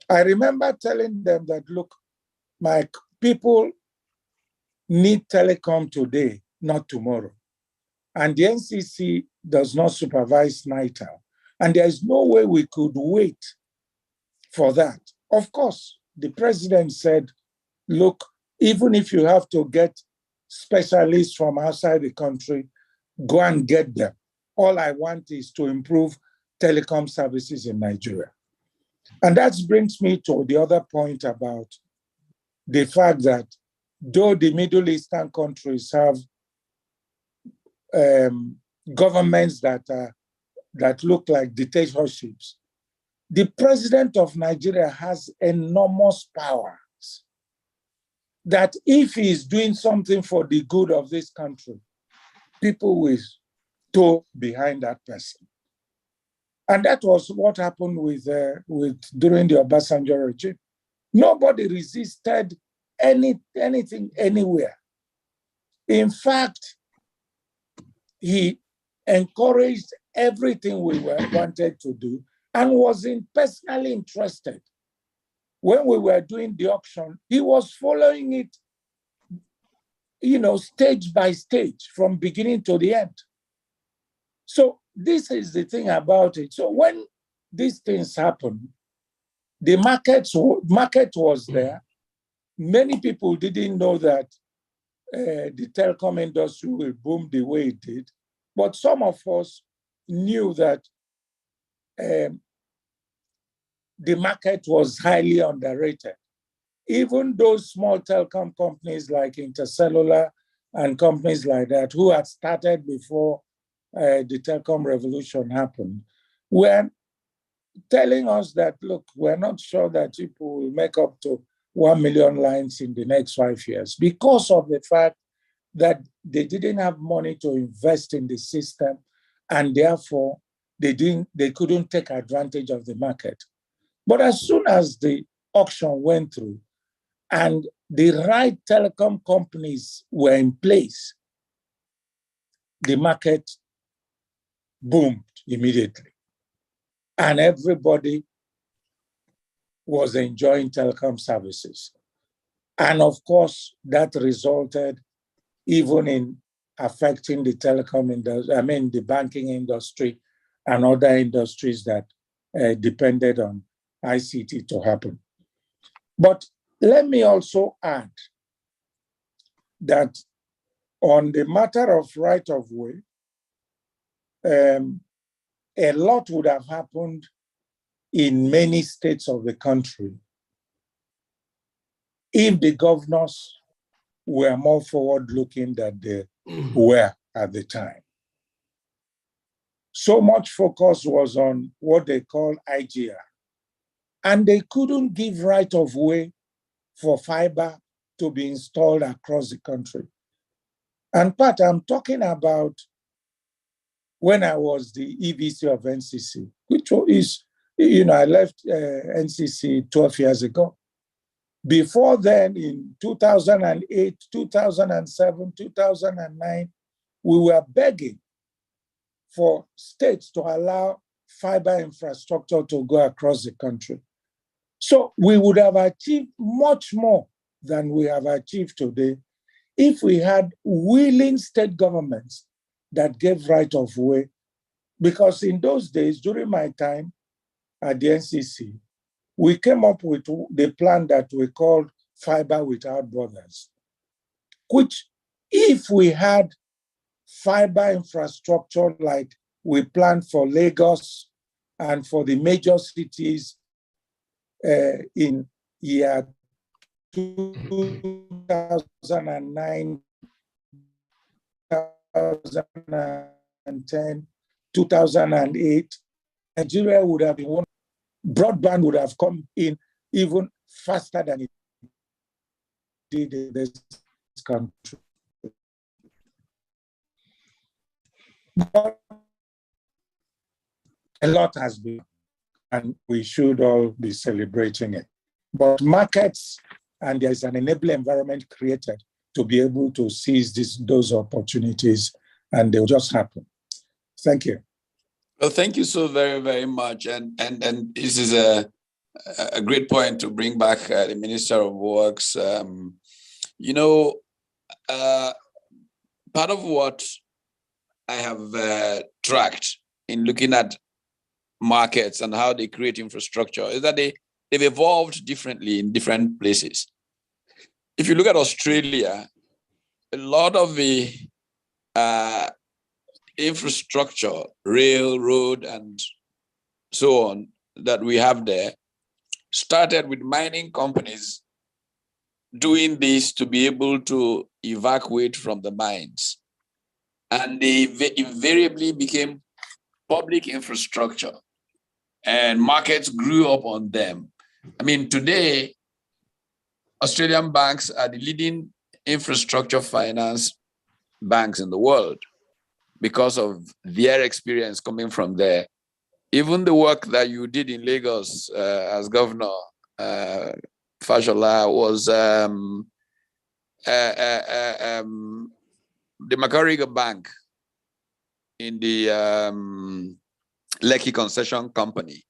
I remember telling them that, look, my people need telecom today, not tomorrow. And the NCC does not supervise NITEL. And there is no way we could wait for that. Of course, the president said, look, even if you have to get specialists from outside the country, go and get them. All I want is to improve telecom services in Nigeria. And that brings me to the other point about the fact that though the Middle Eastern countries have governments that look like dictatorships, the president of Nigeria has enormous powers that if he is doing something for the good of this country, people will toe behind that person. And that was what happened with during the Obasanjo regime. Nobody resisted anything anywhere. In fact, he encouraged everything we wanted to do and was personally interested. When we were doing the auction, he was following it, you know, stage by stage from beginning to the end. So this is the thing about it. So when these things happen, the market was there. Many people didn't know that the telecom industry will boom the way it did. But some of us knew that the market was highly underrated. Even those small telecom companies like Intercellular and companies like that, who had started before the telecom revolution happened, were telling us that, look, we're not sure that people will make up to 1 million lines in the next 5 years because of the fact that they didn't have money to invest in the system, and therefore they couldn't take advantage of the market. But as soon as the auction went through and the right telecom companies were in place, the market boomed immediately. And everybody was enjoying telecom services. And of course, that resulted even in affecting the telecom industry, the banking industry and other industries that depended on ICT to happen. But let me also add that on the matter of right of way, a lot would have happened in many states of the country if the governors were more forward-looking than they were at the time. So much focus was on what they call IGR, and they couldn't give right of way for fiber to be installed across the country. And Pat, I'm talking about when I was the EVC of NCC, which is, I left NCC 12 years ago. Before then, in 2008, 2007, 2009, we were begging for states to allow fiber infrastructure to go across the country. So we would have achieved much more than we have achieved today if we had willing state governments that gave right of way. Because in those days, during my time, at the NCC, we came up with the plan that we called Fiber Without Borders, which if we had fiber infrastructure like we planned for Lagos and for the major cities in year 2009, 2010, 2008, Nigeria would have been one. Broadband would have come in even faster than it did in this country. But a lot has been, and we should all be celebrating it. But markets, and there's an enabling environment created to be able to seize those opportunities, and they'll just happen. Thank you. Well, thank you so very, very much. And this is a great point to bring back the Minister of Works. You know, part of what I have tracked in looking at markets and how they create infrastructure is that they've evolved differently in different places. If you look at Australia, a lot of the infrastructure, railroad, and so on that we have there started with mining companies doing this to be able to evacuate from the mines. And they invariably became public infrastructure, and markets grew up on them. I mean, today, Australian banks are the leading infrastructure finance banks in the world because of their experience coming from there. Even the work that you did in Lagos as governor, Fashola, was the Macquarie Bank in the Lekki Concession Company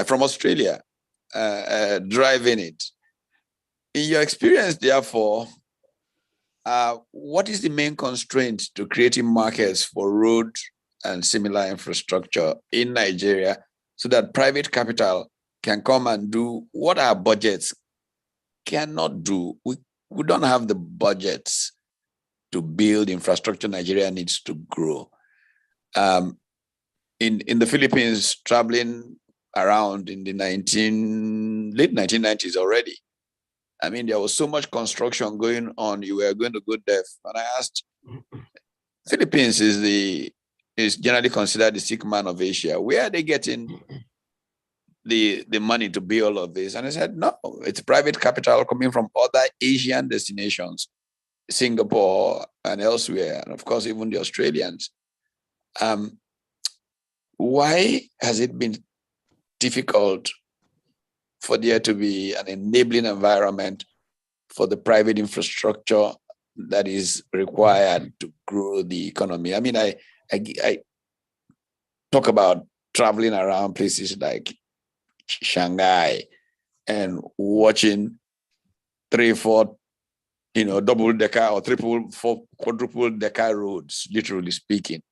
from Australia, driving it. In your experience, therefore, what is the main constraint to creating markets for road and similar infrastructure in Nigeria so that private capital can come and do what our budgets cannot do? We don't have the budgets to build infrastructure Nigeria needs to grow. In the Philippines, traveling around in the late 1990s already, I mean, there was so much construction going on, you were going to go deaf. And I asked, Philippines is generally considered the sick man of Asia. Where are they getting the money to build all of this? And I said, no, it's private capital coming from other Asian destinations, Singapore and elsewhere, and of course, even the Australians. Why has it been difficult for there to be an enabling environment for the private infrastructure that is required to grow the economy? I mean, I talk about traveling around places like Shanghai and watching 3-4, double-decker or triple, four, quadruple-decker roads, literally speaking.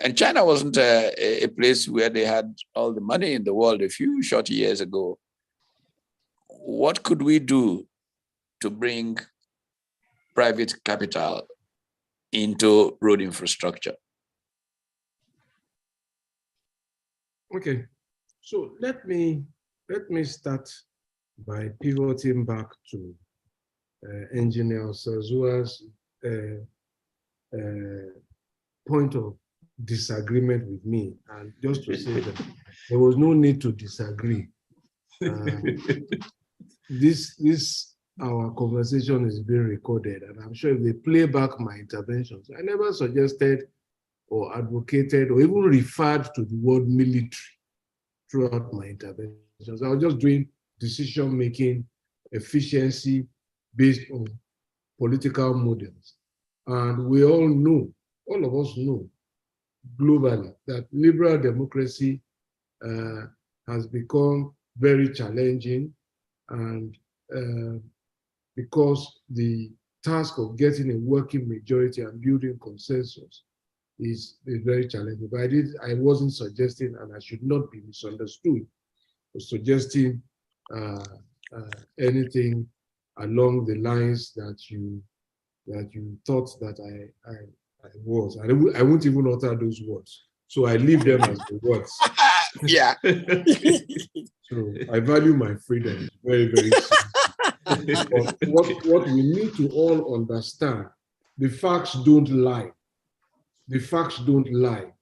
And China wasn't a place where they had all the money in the world a few short years ago. What could we do to bring private capital into road infrastructure? Okay, so let me start by pivoting back to Engineer Osazuwa's point of disagreement with me, and just to say that there was no need to disagree. Our conversation is being recorded, and I'm sure if they play back my interventions, I never suggested or advocated or even referred to the word military throughout my interventions. I was just doing decision-making efficiency based on political models. And we all know, all of us know globally that liberal democracy has become very challenging, and because the task of getting a working majority and building consensus is very challenging. But I wasn't suggesting, and I should not be misunderstood, or suggesting anything along the lines that you thought that I was. I won't even utter those words. So I leave them as the words. Yeah. So I value my freedom very, very seriously. But what we need to all understand, the facts don't lie. The facts don't lie.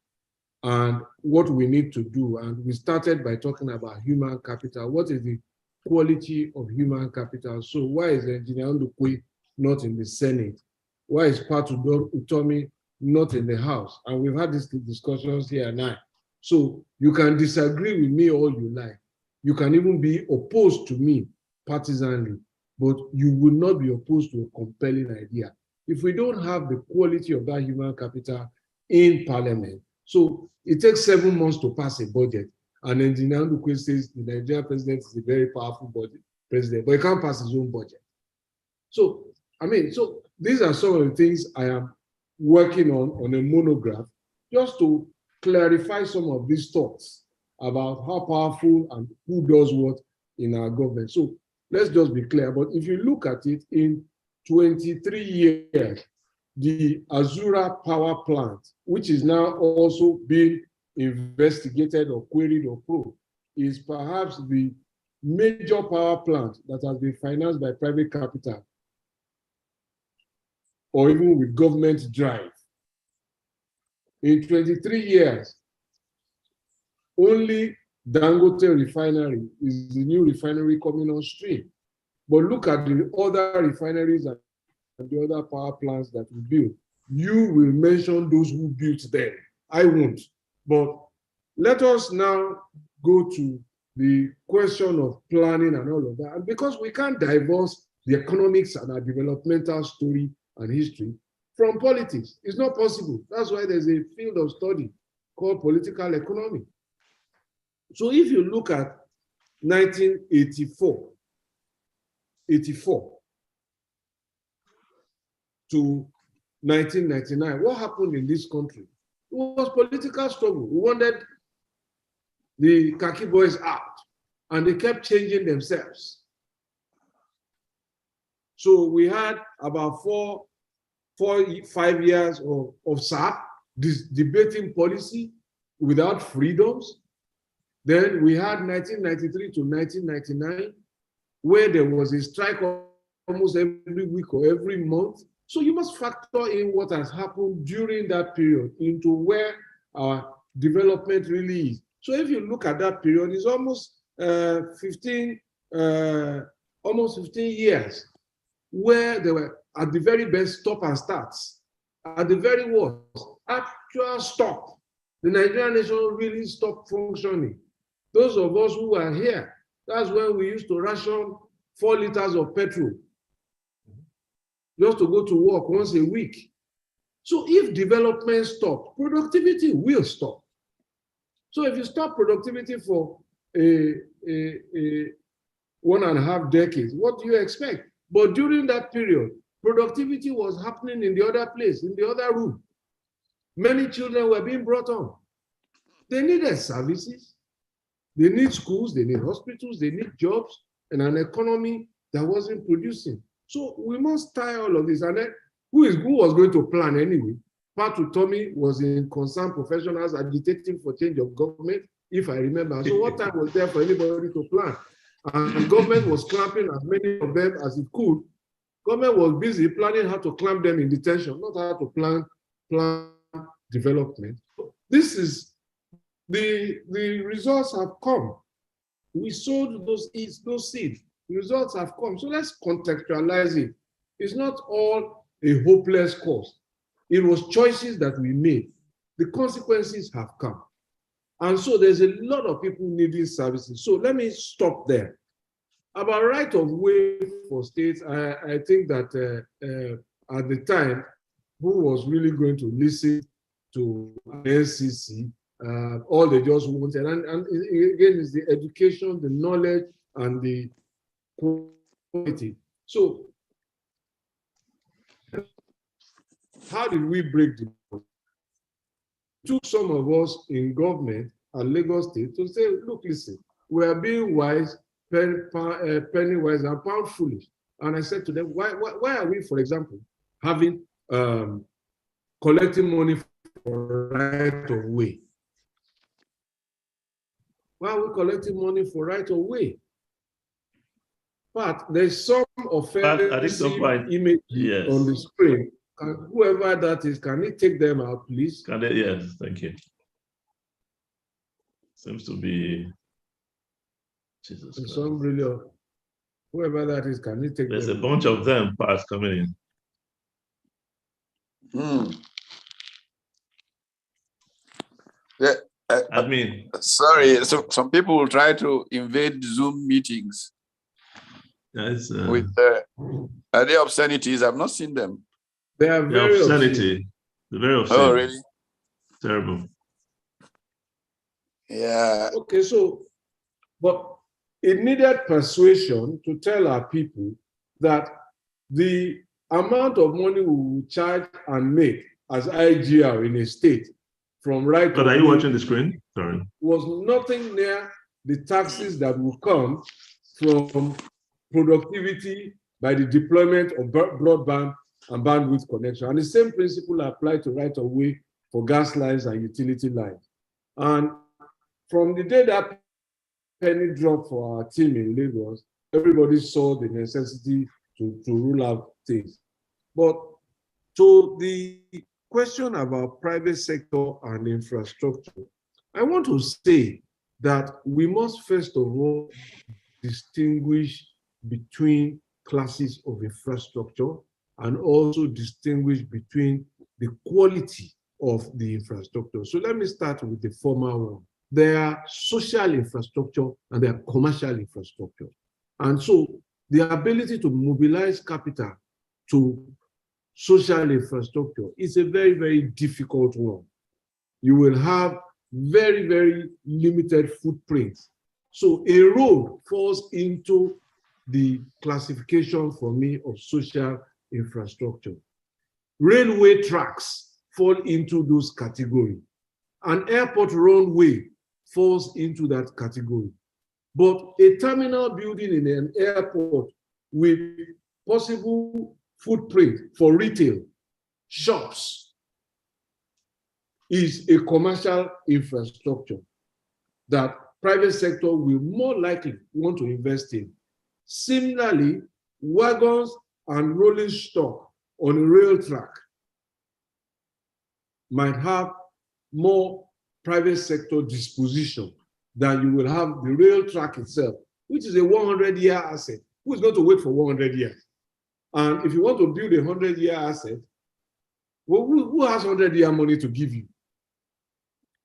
And what we need to do, and we started by talking about human capital. What is the quality of human capital? So why is Engineer Ndukwe not in the Senate? Why is Patu Utomi not in the House? And we've had these discussions here now. So you can disagree with me all you like. You can even be opposed to me partisanly, but you will not be opposed to a compelling idea. If we don't have the quality of that human capital in Parliament, so it takes 7 months to pass a budget, and Engineer Ndukwe says the Nigerian president is a very powerful president, but he can't pass his own budget. So, I mean, so these are some of the things I am working on a monograph, just to clarify some of these thoughts about how powerful and who does what in our government. So let's just be clear. But if you look at it, in 23 years, the Azura power plant, which is now also being investigated or queried or probed, is perhaps the major power plant that has been financed by private capital or even with government drive. In 23 years, only Dangote refinery is the new refinery coming on stream. But look at the other refineries and the other power plants that we build. You will mention those who built them. I won't. But let us now go to the question of planning and all of that. And because we can't divorce the economics and our developmental story and history from politics. It's not possible. That's why there's a field of study called political economy. So if you look at 1984 to 1999, what happened in this country? It was political struggle. We wanted the khaki boys out, and they kept changing themselves. So we had about 5 years of SAP, this debating policy without freedoms. Then we had 1993 to 1999, where there was a strike almost every week or every month. So you must factor in what has happened during that period into where our development really is. So if you look at that period, it's almost 15 years where they were at the very best stop and starts, at the very worst, actual stop. The Nigerian nation really stopped functioning. Those of us who are here, that's when we used to ration 4 liters of petrol just to go to work once a week. So if development stops, productivity will stop. So if you stop productivity for 1.5 decades, what do you expect? But during that period, productivity was happening in the other place, in the other room. Many children were being brought on. They needed services. They need schools, they need hospitals, they need jobs, and an economy that wasn't producing. So we must tie all of this. And then who was going to plan anyway? Patu Utomi was in Concerned Professionals agitating for change of government, if I remember. So what time was there for anybody to plan? And government was clamping as many of them as it could. Government was busy planning how to clamp them in detention, not how to plan development. This is the results have come. We sowed those seeds. The results have come. So let's contextualize it. It's not all a hopeless cause. It was choices that we made. The consequences have come. And so there's a lot of people needing services. So let me stop there. About right of way for states, I think that at the time, who was really going to listen to NCC, all they just wanted, and again, is the education, the knowledge, and the quality. So how did we break the law? took some of us in government at Lagos State to say, look, listen, we are being wise, penny wise and pound foolish. And I said to them, why are we, for example, having collecting money for right of way? Why are we collecting money for right of way? But there's some offensive image on the screen. Whoever that is, can you take them out, please? Yes, thank you. Seems to be Jesus Christ. Some really, whoever that is, can you take There's them a bunch of them parts coming in. Yeah, sorry. So some people will try to invade Zoom meetings with are they obscenities? I've not seen them. They are very obscenity. They're very obscene. Oh, really? Terrible. Yeah. Okay, so, but it needed persuasion to tell our people that the amount of money we will charge and make as IGR in a state from right. But are you watching the screen? Sorry. Was nothing near the taxes that will come from productivity by the deployment of broadband and bandwidth connection. And the same principle applies to right of way for gas lines and utility lines. And from the day that penny dropped for our team in Lagos, everybody saw the necessity to rule out things. But to the question about private sector and infrastructure, I want to say that we must first of all distinguish between classes of infrastructure and also distinguish between the quality of the infrastructure. So let me start with the former one. There are social infrastructure and there are commercial infrastructure. And so the ability to mobilize capital to social infrastructure is a very, very difficult one. You will have very, very limited footprints. So a road falls into the classification for me of social infrastructure. Railway tracks fall into those categories. An airport runway falls into that category. But a terminal building in an airport with possible footprint for retail, shops, is a commercial infrastructure that private sector will more likely want to invest in. Similarly, wagons and rolling stock on a rail track might have more private sector disposition than you will have the rail track itself, which is a 100-year asset. Who is going to wait for 100 years? And if you want to build a 100-year asset, well, who has 100-year money to give you?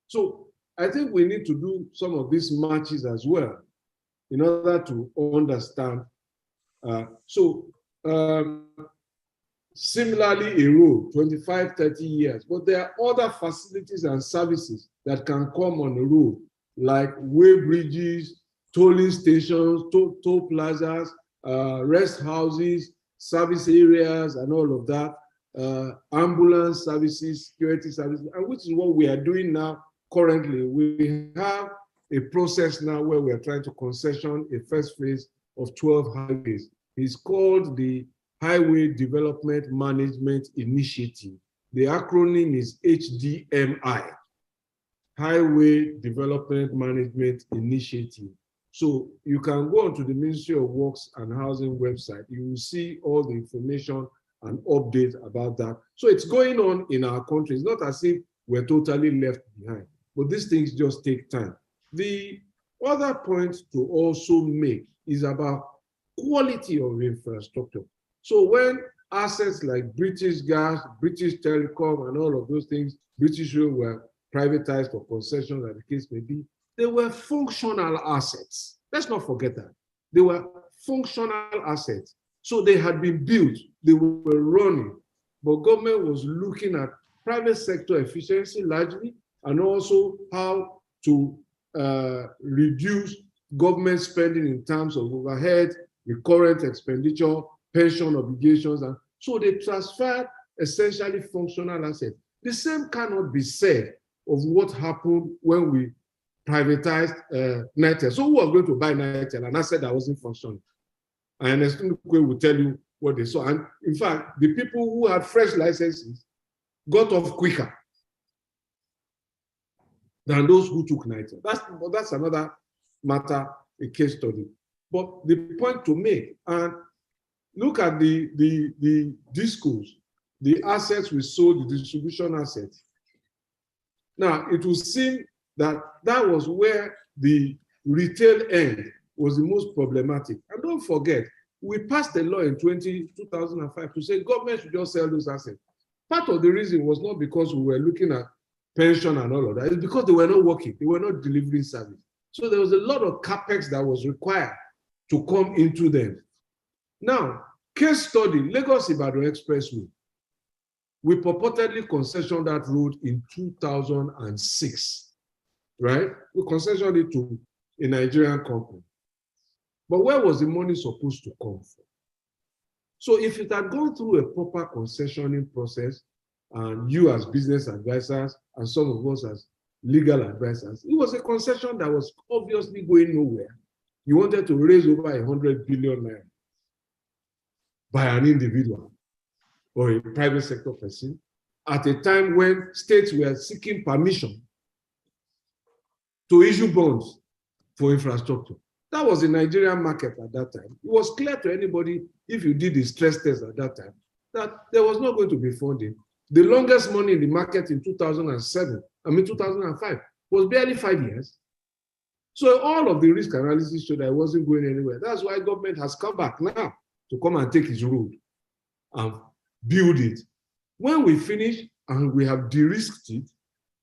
So I think we need to do some of these matches as well in order to understand. Similarly, a road, 25, 30 years, but there are other facilities and services that can come on the road, like way bridges, tolling stations, toll plazas, rest houses, service areas, and all of that, ambulance services, security services, and which is what we are doing now currently. We have a process now where we are trying to concession a first phase of 12 highways. It's called the Highway Development Management Initiative. The acronym is HDMI, Highway Development Management Initiative. So you can go onto the Ministry of Works and Housing website. You will see all the information and updates about that. So it's going on in our country. It's not as if we're totally left behind, but these things just take time. The other point to also make is about quality of infrastructure. So when assets like British Gas, British Telecom, and all of those things, British Rail were privatized for concessions, as the case may be, they were functional assets. Let's not forget that. They were functional assets. So they had been built, they were running, but government was looking at private sector efficiency largely, and also how to reduce government spending in terms of overhead, recurrent expenditure, pension obligations. And so they transferred essentially functional assets. The same cannot be said of what happened when we privatized Nitel. So who was going to buy Nitel? And I said I wasn't functioning. And Ernestine will tell you what they saw. And in fact, the people who had fresh licenses got off quicker than those who took Nitel. That's another matter, a case study. But the point to make, and look at the discos, the assets we sold, the distribution assets. Now, it will seem that that was where the retail end was the most problematic. And don't forget, we passed a law in 2005 to say government should just sell those assets. Part of the reason was not because we were looking at pension and all of that, it's because they were not working, they were not delivering service. So there was a lot of capex that was required to come into them. Now, case study, Lagos-Ibadan Expressway. We purportedly concessioned that road in 2006, right? We concessioned it to a Nigerian company. But where was the money supposed to come from? So if it had gone through a proper concessioning process, and you as business advisors and some of us as legal advisors, it was a concession that was obviously going nowhere. You wanted to raise over 100 billion naira by an individual or a private sector person at a time when states were seeking permission to issue bonds for infrastructure. That was the Nigerian market at that time. It was clear to anybody, if you did the stress test at that time, that there was not going to be funding. The longest money in the market in 2005, was barely 5 years. So all of the risk analysis showed that it wasn't going anywhere. That's why government has come back now to come and take its road and build it. When we finish and we have de-risked it,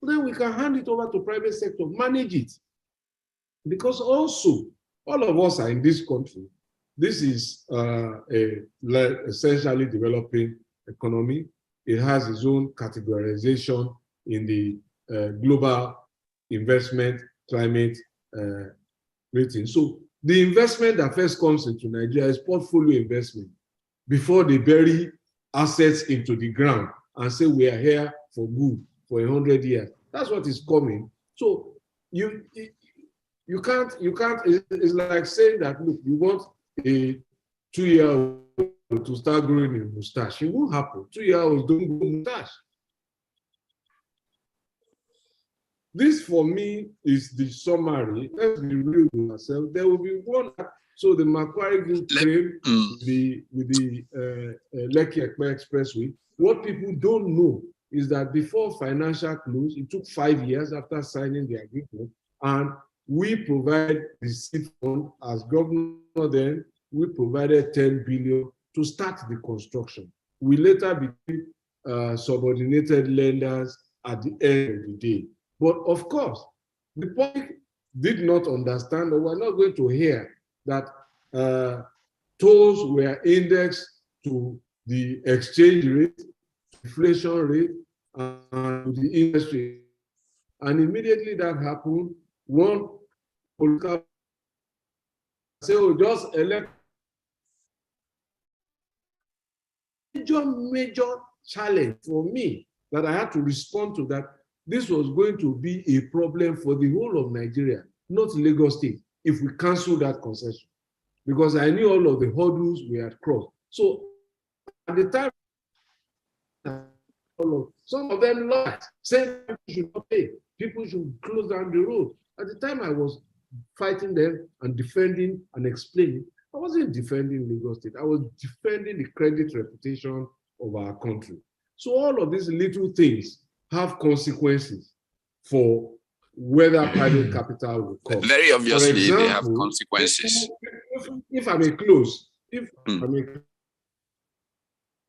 then we can hand it over to private sector, manage it. Because also, all of us are in this country. This is essentially developing economy. It has its own categorization in the global investment climate rating. So the investment that first comes into Nigeria is portfolio investment before they bury assets into the ground and say we are here for good for 100 years. That's what is coming. So you can't, it's like saying that, look, you want a 2-year-old to start growing a mustache. It won't happen. 2-year-olds don't grow mustache. This for me is the summary. Let's be real with ourselves. There will be one. So the Macquarie Group came with the Lekki-Ekpe Expressway. What people don't know is that before financial close, it took 5 years after signing the agreement, and we provided the seed fund as governor. Then we provided 10 billion to start the construction. We later became subordinated lenders at the end of the day. But of course, the public did not understand, or we're not going to hear that tolls were indexed to the exchange rate, inflation rate, and the industry. And immediately that happened, one political say, oh, just elect. Major challenge for me that I had to respond to, that this was going to be a problem for the whole of Nigeria, not Lagos State, if we cancel that concession, because I knew all of the hurdles we had crossed. So at the time, some of them lied, saying people should not pay, people should close down the road. At the time I was fighting them and defending and explaining, I wasn't defending Lagos State, I was defending the credit reputation of our country. So all of these little things have consequences for whether private capital will come. Very obviously, example, they have consequences. If I may close, if I may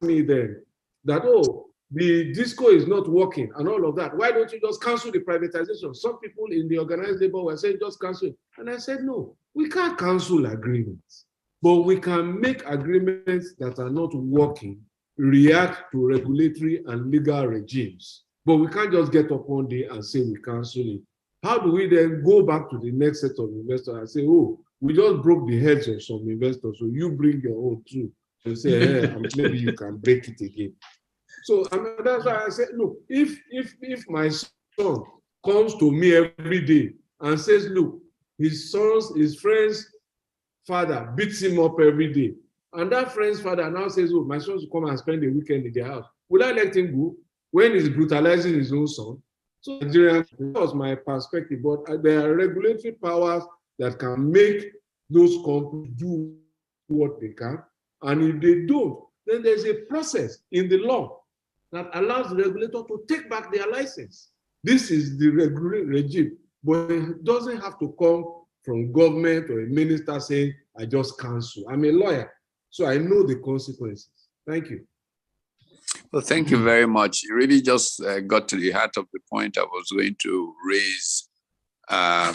me then that, oh, the disco is not working and all of that, why don't you just cancel the privatization? Some people in the organized labor were saying just cancel it. And I said, no, we can't cancel agreements, but we can make agreements that are not working react to regulatory and legal regimes. But we can't just get up one day and say we cancel it. How do we then go back to the next set of investors and say, oh, we just broke the heads of some investors, so you bring your own too, and say, hey, maybe you can break it again. So that's why I said, look, if my son comes to me every day and says, look, his friend's father beats him up every day. And that friend's father now says, oh, my son should come and spend the weekend in their house. Will I let him go when he's brutalizing his own son? So Nigerian, that was my perspective, but there are regulatory powers that can make those companies do what they can. And if they don't, then there's a process in the law that allows the regulator to take back their license. This is the regulatory regime, but it doesn't have to come from government or a minister saying, I just cancel. I'm a lawyer, so I know the consequences. Thank you. Well, thank you very much. You really just got to the heart of the point I was going to raise. I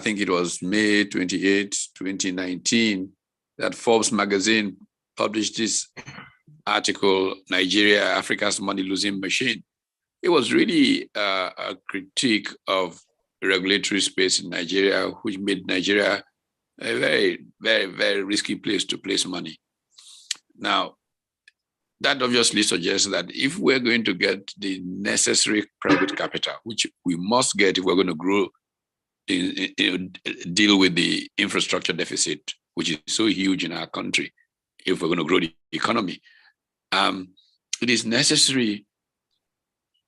think it was May 28, 2019, that Forbes magazine published this article, Nigeria, Africa's money-losing machine. It was really a critique of the regulatory space in Nigeria, which made Nigeria a very, very, very risky place to place money. Now, that obviously suggests that if we're going to get the necessary private capital, which we must get if we're going to grow, deal with the infrastructure deficit, which is so huge in our country, if we're going to grow the economy, it is necessary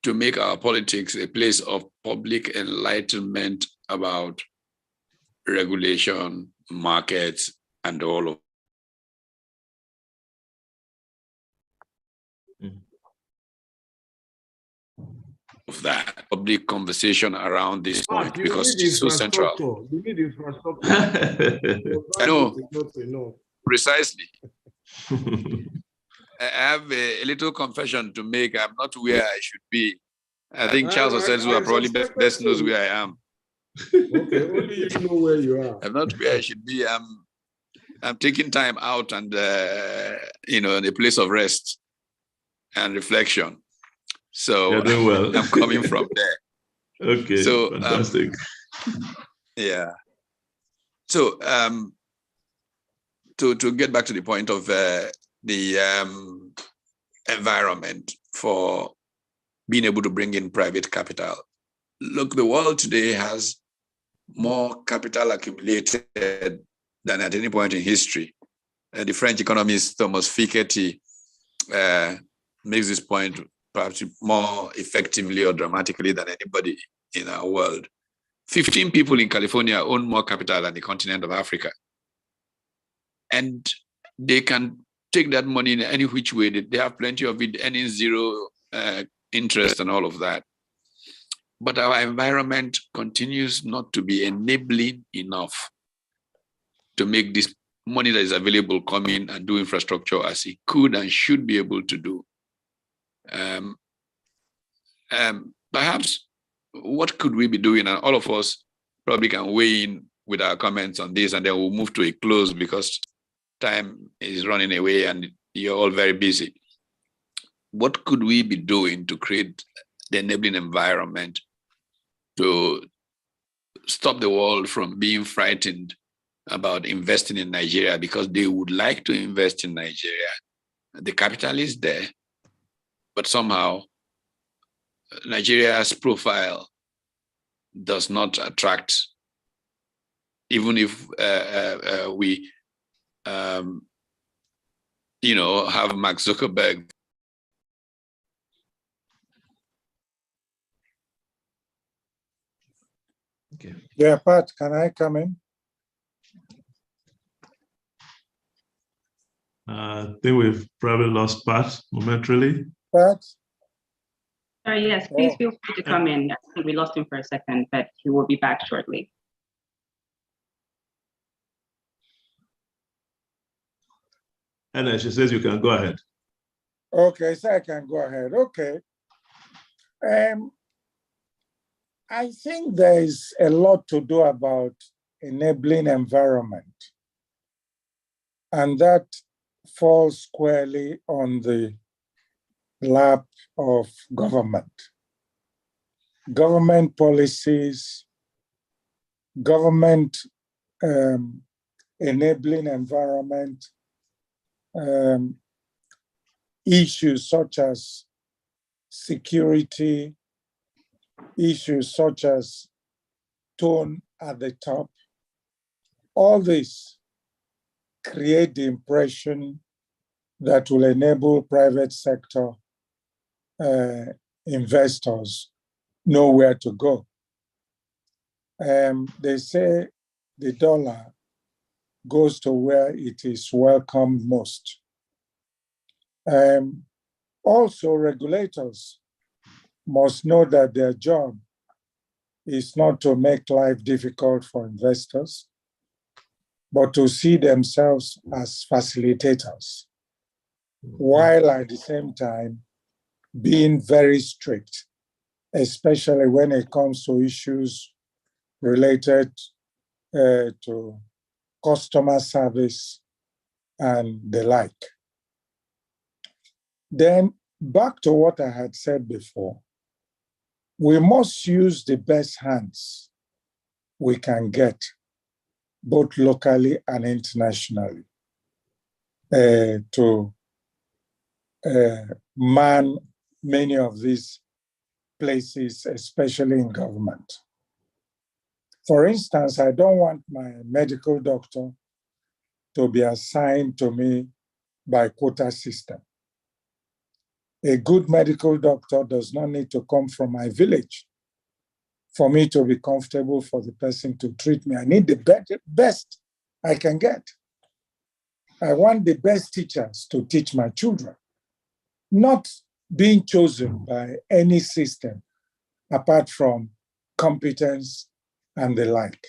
to make our politics a place of public enlightenment about regulation, markets, and all of that. Public conversation around this point, because it's so central. You need infrastructure. I know, precisely. I have a little confession to make. I'm not where I should be. I think Charles Osezu probably best knows where I am. Okay, only you know where you are. I'm not where I should be. I'm taking time out and in a place of rest and reflection. So you're doing well. I'm coming from there. Okay. So fantastic. Yeah. So to get back to the point of the environment for being able to bring in private capital. Look, the world today has more capital accumulated than at any point in history. The French economist Thomas Piketty makes this point perhaps more effectively or dramatically than anybody in our world. 15 people in California own more capital than the continent of Africa. And they can take that money in any which way. They have plenty of it, earning zero interest and all of that. But our environment continues not to be enabling enough to make this money that is available come in and do infrastructure as it could and should be able to do. Perhaps what could we be doing? And all of us probably can weigh in with our comments on this, and then we'll move to a close because time is running away and you're all very busy. What could we be doing to create the enabling environment to stop the world from being frightened about investing in Nigeria because they would like to invest in Nigeria? The capital is there, but somehow Nigeria's profile does not attract, even if we have Mark Zuckerberg. Okay. Yeah, Pat, can I come in? I think we've probably lost Pat momentarily. Pat? Sorry, yes, please feel free to come in. I think we lost him for a second, but he will be back shortly. And she says you can go ahead. Okay, so I can go ahead. Okay. I think there is a lot to do about enabling environment. And that falls squarely on the lap of government. Government policies, government enabling environment, issues such as security, issues such as tone at the top. All this create the impression that will enable private sector investors know where to go. They say the dollar goes to where it is welcomed most. Also, regulators must know that their job is not to make life difficult for investors, but to see themselves as facilitators, while at the same time being very strict, especially when it comes to issues related to customer service and the like. Then back to what I had said before, we must use the best hands we can get, both locally and internationally, to man many of these places, especially in government. For instance, I don't want my medical doctor to be assigned to me by quota system. A good medical doctor does not need to come from my village for me to be comfortable for the person to treat me. I need the best I can get. I want the best teachers to teach my children, not being chosen by any system apart from competence and the like.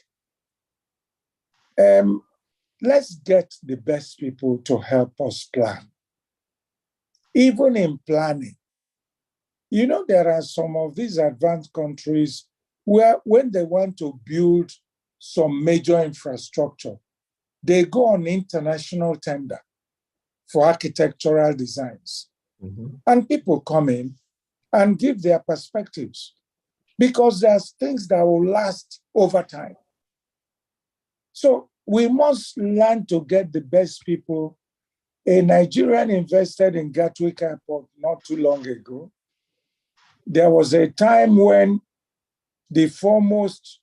Let's get the best people to help us plan. Even in planning, you know, there are some of these advanced countries where when they want to build some major infrastructure, they go on international tender for architectural designs. Mm-hmm. And people come in and give their perspectives because there's things that will last over time. So we must learn to get the best people. A Nigerian invested in Gatwick Airport not too long ago. There was a time when the foremost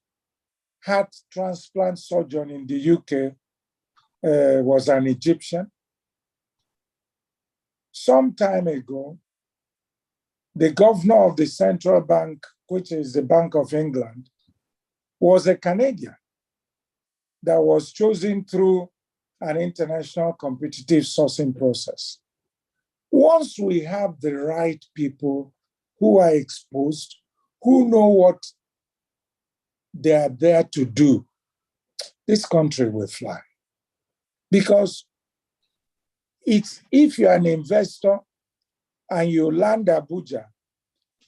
heart transplant surgeon in the UK was an Egyptian. Some time ago, the governor of the central bank, which is the Bank of England, was a Canadian that was chosen through an international competitive sourcing process. Once we have the right people who are exposed, who know what they are there to do, this country will fly. Because it's, if you're an investor and you land Abuja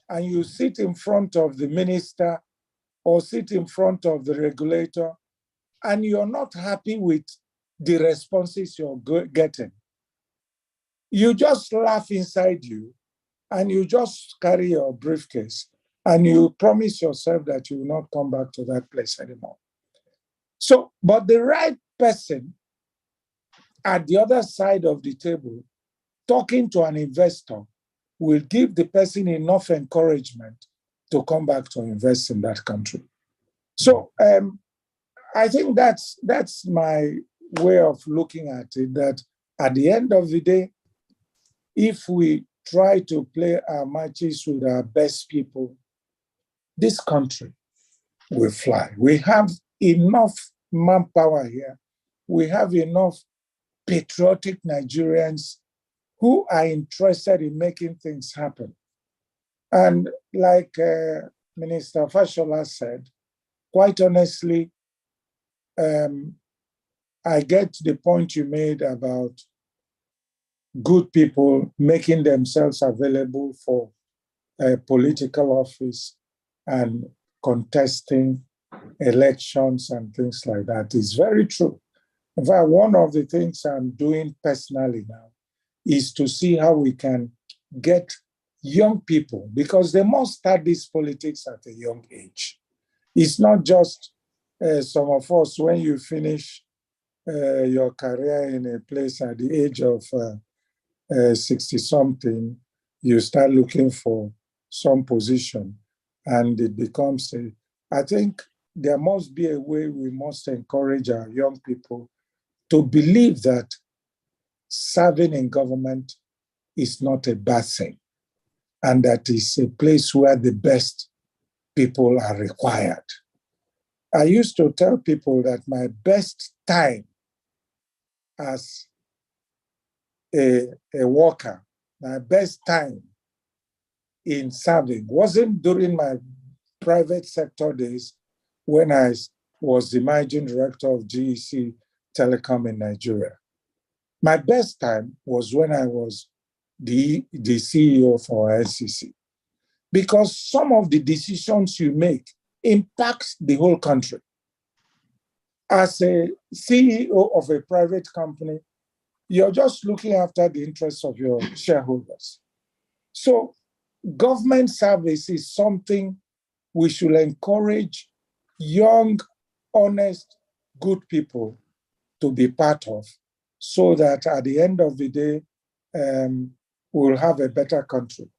and you sit in front of the minister or sit in front of the regulator and you're not happy with the responses you're getting, you just laugh inside you and you just carry your briefcase and you promise yourself that you will not come back to that place anymore. So, but the right person at the other side of the table, talking to an investor, will give the person enough encouragement to come back to invest in that country. So I think that's my way of looking at it, that at the end of the day, if we try to play our matches with our best people, this country will fly. We have enough manpower here. We have enough patriotic Nigerians who are interested in making things happen. And like Minister Fashola said, quite honestly, I get the point you made about good people making themselves available for a political office and contesting elections and things like that is very true. In fact, one of the things I'm doing personally now is to see how we can get young people, because they must start this politics at a young age. It's not just some of us, when you finish your career in a place at the age of 60-something, you start looking for some position. and it becomes I think there must be a way we must encourage our young people to believe that serving in government is not a bad thing, and that it's a place where the best people are required. I used to tell people that my best time as a worker, my best time in serving wasn't during my private sector days when I was the managing director of GEC Telecom in Nigeria. My best time was when I was the CEO for NCC, because some of the decisions you make impacts the whole country. As a CEO of a private company, you're just looking after the interests of your shareholders. So government service is something we should encourage young, honest, good people to be part of, so that at the end of the day, we'll have a better country.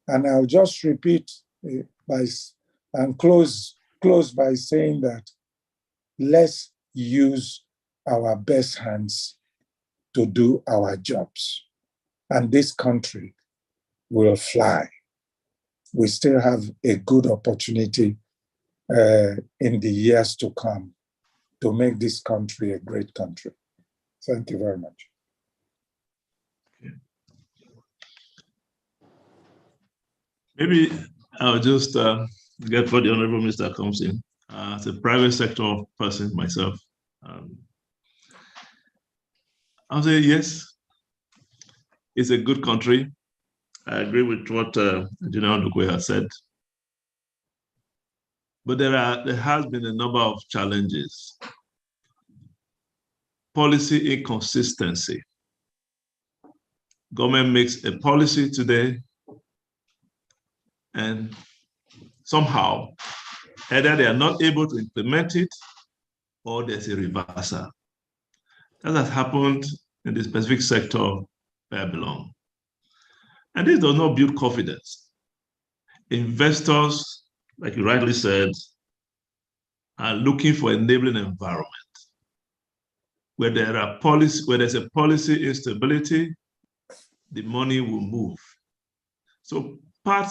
And I'll just repeat and close by saying that let's use our best hands to do our jobs, and this country will fly. We still have a good opportunity in the years to come to make this country a great country. Thank you very much. Maybe I'll just get what the Honorable Minister comes in. As a private sector person myself, I'll say yes, it's a good country. I agree with what General Ndukwe has said. But there has been a number of challenges. Policy inconsistency. Government makes a policy today, and somehow, either they are not able to implement it, or there's a reversal. That has happened in the specific sector where I belong. And this does not build confidence. Investors, like you rightly said, are looking for enabling environment where there's a policy instability, the money will move. So part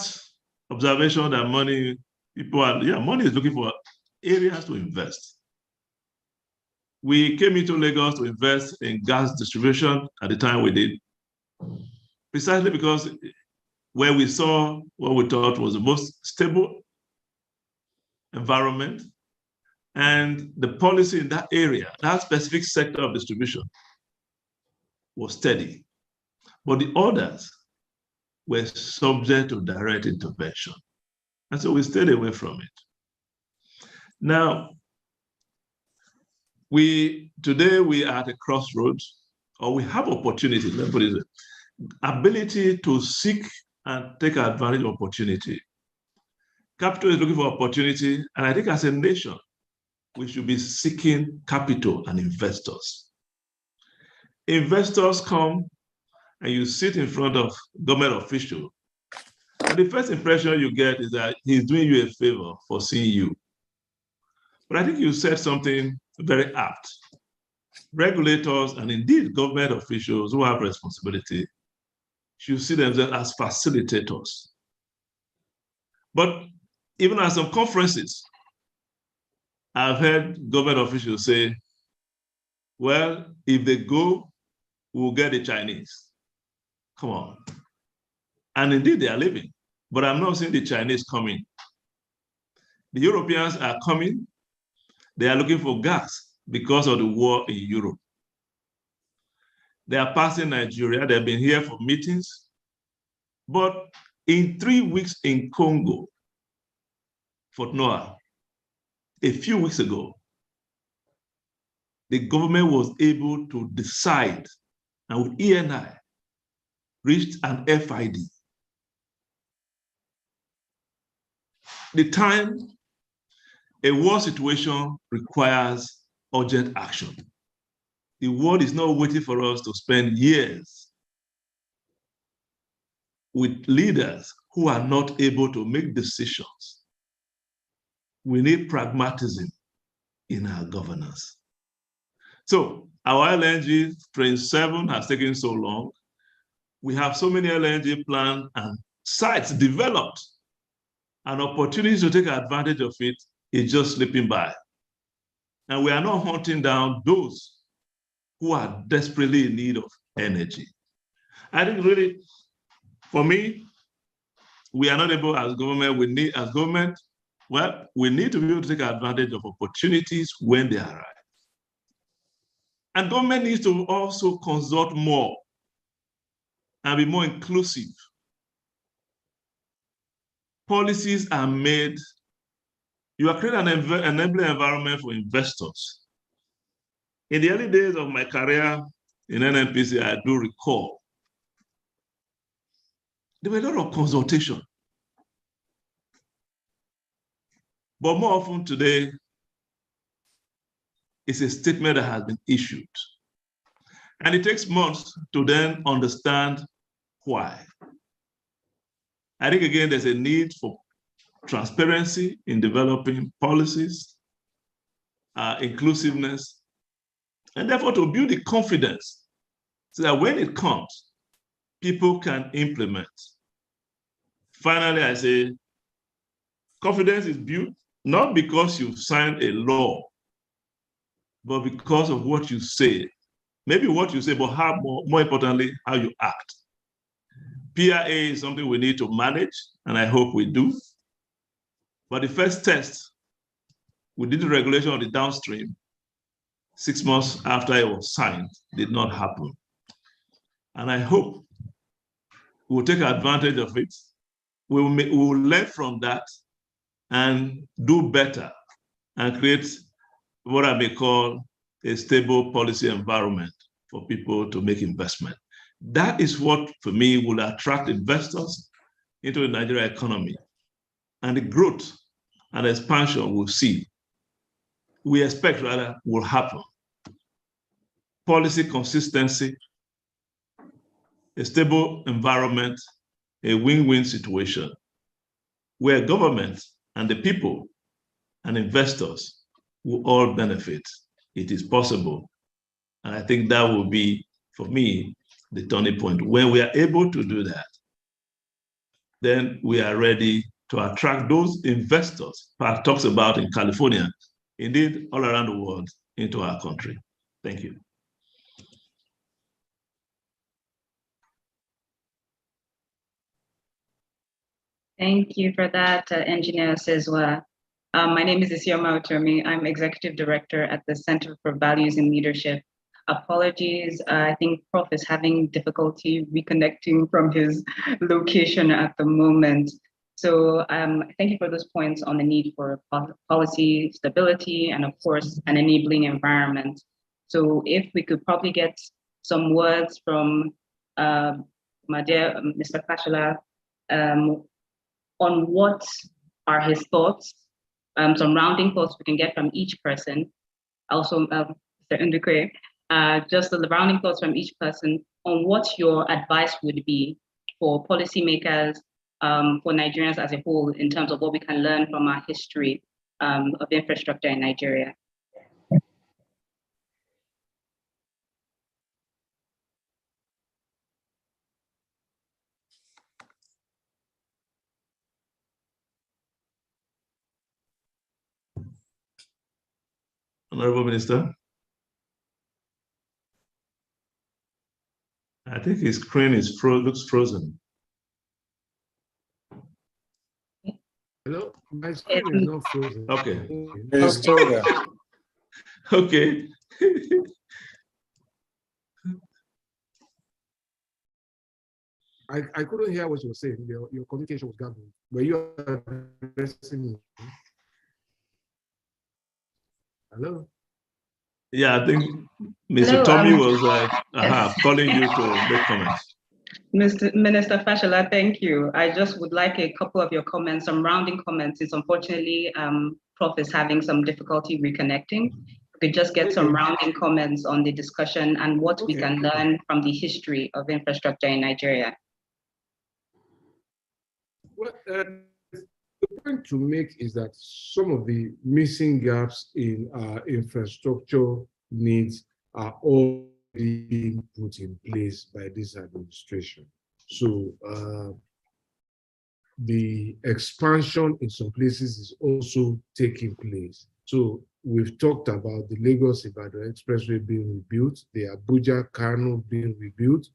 observation that money is looking for areas to invest. We came into Lagos to invest in gas distribution at the time we did, precisely because where we saw what we thought was the most stable environment, and the policy in that area, that specific sector of distribution, was steady. But the others were subject to direct intervention. And so we stayed away from it. Now, today we are at a crossroads, or we have opportunity, let's put it this way, ability to seek and take advantage of opportunity. Capital is looking for opportunity, and I think as a nation, we should be seeking capital and investors. Investors come and you sit in front of government official, and the first impression you get is that he's doing you a favor for seeing you. But I think you said something very apt. Regulators and indeed government officials who have responsibility should see themselves as facilitators. But even at some conferences, I've heard government officials say, well, if they go, we'll get the Chinese. Come on. And indeed they are leaving, but I'm not seeing the Chinese coming. The Europeans are coming. They are looking for gas because of the war in Europe. They are passing Nigeria. They've been here for meetings. But in 3 weeks in Congo, Fort Noah, a few weeks ago, the government was able to decide, and with ENI, reached an FID. The time a war situation requires urgent action. The world is not waiting for us to spend years with leaders who are not able to make decisions we need pragmatism in our governance. So our LNG Train 7 has taken so long. We have so many LNG plants and sites developed, and opportunities to take advantage of it is just slipping by. And we are not hunting down those who are desperately in need of energy. I think really, for me, we are not able as government, we need to be able to take advantage of opportunities when they arise. And government needs to also consult more and be more inclusive. Policies are made, you are creating an enabling environment for investors. In the early days of my career in NNPC, I do recall, there were a lot of consultation. But more often today, it's a statement that has been issued. And it takes months to then understand why. I think, again, there's a need for transparency in developing policies, inclusiveness, and therefore to build the confidence so that when it comes, people can implement. Finally, I say, confidence is built not because you've signed a law, but because of what you say. Maybe what you say, but how more importantly, how you act. PIA is something we need to manage, and I hope we do. But the first test, we did the regulation of the downstream 6 months after it was signed, did not happen. And I hope we will take advantage of it. We will learn from that and do better and create what I may call a stable policy environment for people to make investment. That is what, for me, will attract investors into the Nigerian economy. And the growth and expansion we'll see, we expect rather, will happen. Policy consistency, a stable environment, a win-win situation where government and the people and investors will all benefit. It is possible. And I think that will be, for me, the turning point. When we are able to do that, then we are ready to attract those investors Pat talks about in California, indeed all around the world, into our country. Thank you. Thank you for that, Engineer Sezwa. My name is Isioma Utomi. I'm Executive Director at the Center for Values and Leadership. Apologies, I think Prof is having difficulty reconnecting from his location at the moment. So thank you for those points on the need for policy stability and, of course, an enabling environment. So if we could probably get some words from my dear Mr. Fashola on what are his thoughts, some rounding thoughts we can get from each person. Also, Mr. Ndukwe, just the rounding thoughts from each person on what your advice would be for policymakers, for Nigerians as a whole, in terms of what we can learn from our history of infrastructure in Nigeria. Honorable Minister. I think his screen is looks frozen. Hello, my screen is not frozen. Okay. It's still there. Okay. I couldn't hear what you were saying. Your communication was garbled. Were you addressing me? Hello? Yeah, I think Mr. Hello, Tommy was yes. calling you to make comments. Minister Fashola, thank you. I just would like a couple of your comments, some rounding comments, since unfortunately Prof is having some difficulty reconnecting. We could just get some rounding comments on the discussion and what we can learn from the history of infrastructure in Nigeria. Well, the point to make is that some of the missing gaps in our infrastructure needs are already being put in place by this administration. So the expansion in some places is also taking place. So we've talked about the Lagos-Ibadan Expressway being rebuilt, the Abuja-Kano being rebuilt,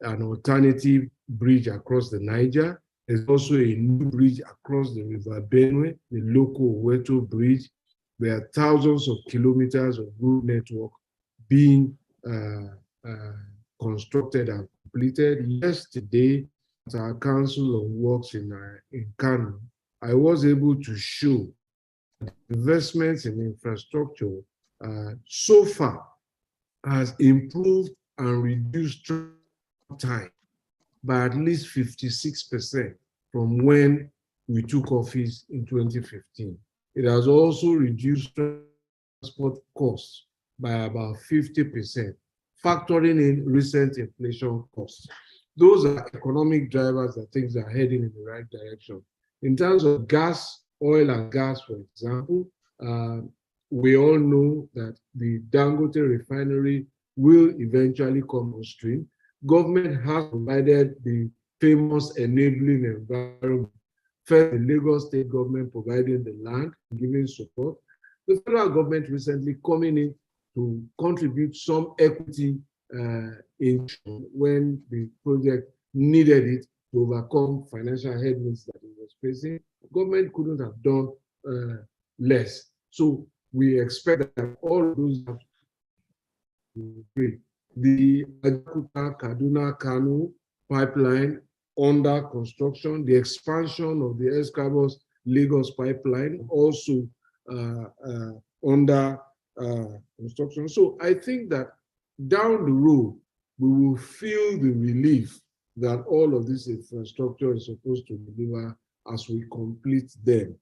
an alternative bridge across the Niger. There's also a new bridge across the River Benue, the local Weto Bridge. There are thousands of kilometers of road network being constructed and completed. Yesterday, at our Council of Works in Kano, I was able to show investments in infrastructure so far has improved and reduced time by at least 56% from when we took office in 2015. It has also reduced transport costs by about 50%, factoring in recent inflation costs. Those are economic drivers that things are heading in the right direction. In terms of gas, oil and gas, for example, we all know that the Dangote refinery will eventually come on stream. Government has provided the famous enabling environment. First, the Lagos state government providing the land, giving support. The federal government recently coming in to contribute some equity in when the project needed it to overcome financial headwinds that it was facing. The government couldn't have done less. So we expect that all of those have to be. The Kaduna-Kano pipeline under construction, the expansion of the Escravos-Lagos pipeline also under construction. So I think that down the road, we will feel the relief that all of this infrastructure is supposed to deliver as we complete them.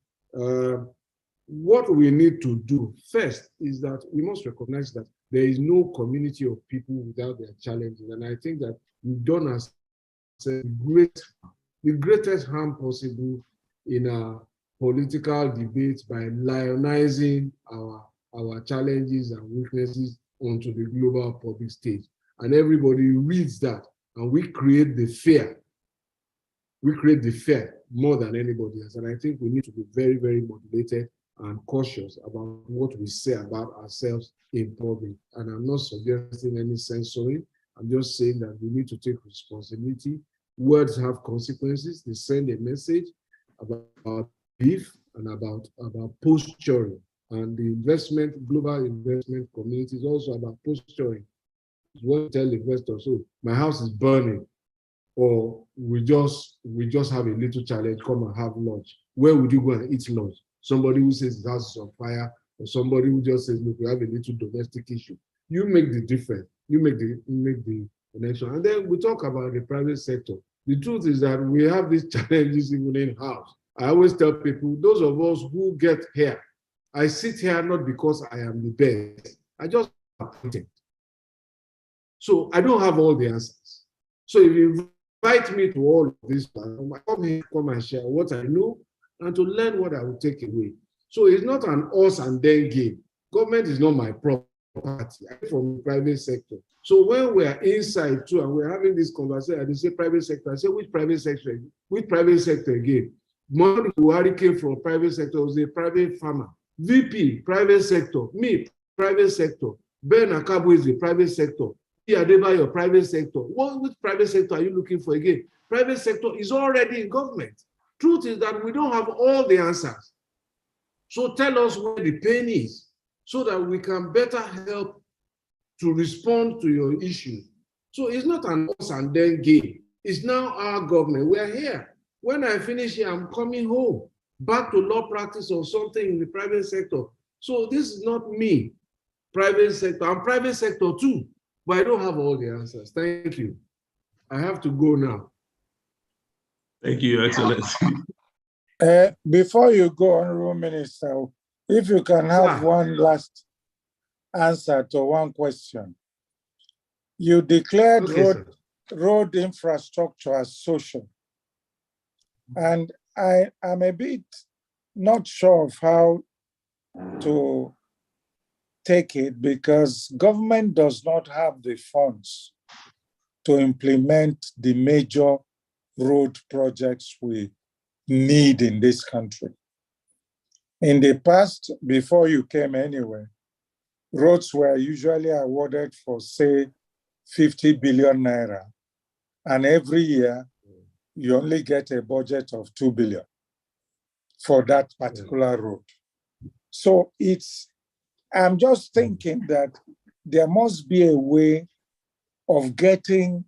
What we need to do first is that we must recognize that there is no community of people without their challenges. And I think that we've done us the greatest harm possible in our political debates by lionizing our challenges and weaknesses onto the global public stage. And everybody reads that, and we create the fear. We create the fear more than anybody else. And I think we need to be very, very motivated and cautious about what we say about ourselves in public. And I'm not suggesting any censoring. I'm just saying that we need to take responsibility. Words have consequences. They send a message about belief and about posturing. And the global investment community is also about posturing. You want to tell investors, so my house is burning, or we just have a little challenge, come and have lunch. Where would you go and eat lunch? Somebody who says his house is on fire, or somebody who just says, look, we have a little domestic issue. You make the difference. You make the connection. And then we talk about the private sector. The truth is that we have these challenges even in-house. I always tell people, those of us who get here, I sit here not because I am the best. I just appointed. So I don't have all the answers. So if you invite me to all of this, I come here, come and share what I know and to learn what I will take away. So it's not an us and then game. Government is not my property. I'm from the private sector. So when we're inside too and we're having this conversation, I say private sector. I say which private sector? Which private sector again? Muhammadu Buhari came from private sector, was a private farmer. VP, private sector. Me, private sector. Ben Akabu is the private sector. Adebayo, private sector. Which private sector are you looking for again? Private sector is already in government. Truth is that we don't have all the answers. So tell us where the pain is so that we can better help to respond to your issue. So it's not an us and then game. It's now our government. We're here. When I finish here, I'm coming home, back to law practice or something in the private sector. So this is not me, private sector. I'm private sector too, but I don't have all the answers. Thank you. I have to go now. Thank you, Your Excellency. Before you go, Honorable Minister, if you can have one last answer to one question. You declared road infrastructure as social. And I'm a bit not sure of how to take it because government does not have the funds to implement the major road projects we need in this country. In the past, before you came anyway, roads were usually awarded for, say, 50 billion naira. And every year, you only get a budget of 2 billion for that particular road. So I'm just thinking that there must be a way of getting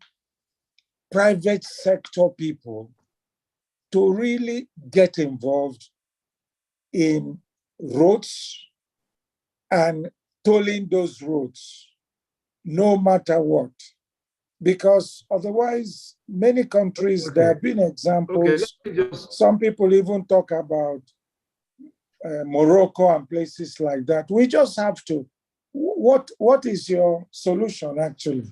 private sector people to really get involved in roads and tolling those roads, no matter what. Because otherwise, many countries, there have been examples. Some people even talk about Morocco and places like that. We just have to. What is your solution actually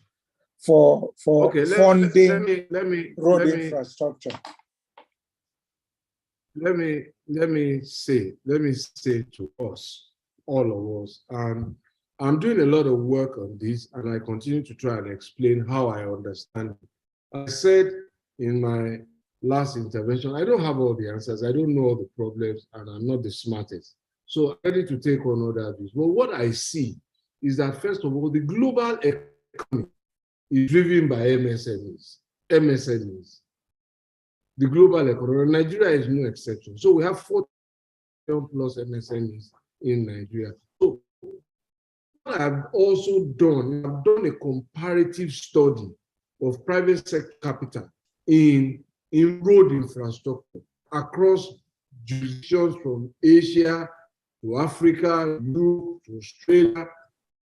for funding road infrastructure? Let me say to us, all of us, and I'm doing a lot of work on this, and I continue to try and explain how I understand it. I said in my last intervention, I don't have all the answers, I don't know all the problems, and I'm not the smartest. So I'm ready to take on other views. But what I see is that, first of all, the global economy is driven by MSMEs. The global economy. Nigeria is no exception. So we have 40 million plus MSMEs in Nigeria. So what I've also done, I've done a comparative study of private sector capital in road infrastructure across jurisdictions from Asia to Africa, Europe to Australia,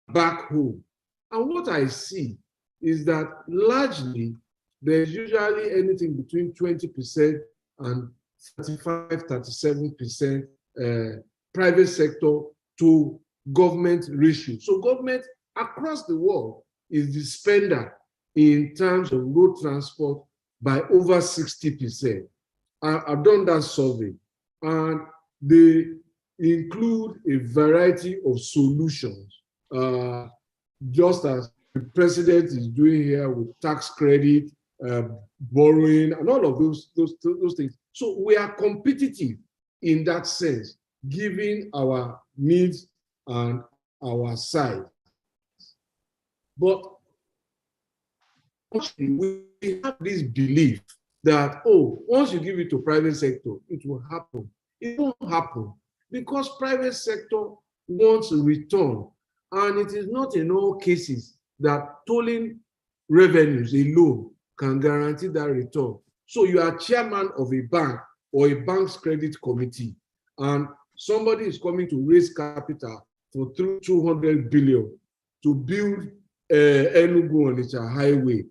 back home. And what I see is that largely there's usually anything between 20% and 35-37% private sector to government ratio. So government across the world is the spender in terms of road transport by over 60%. I've done that survey, and they include a variety of solutions, just as the president is doing here with tax credit, borrowing, and all of those things. So we are competitive in that sense, given our needs and our size. But we have this belief that, oh, once you give it to private sector, it will happen. It won't happen because private sector wants a return. And it is not in all cases that tolling revenues alone can guarantee that return. So you are chairman of a bank or a bank's credit committee, and somebody is coming to raise capital for 200 billion to build Enugu-Onitsha highway,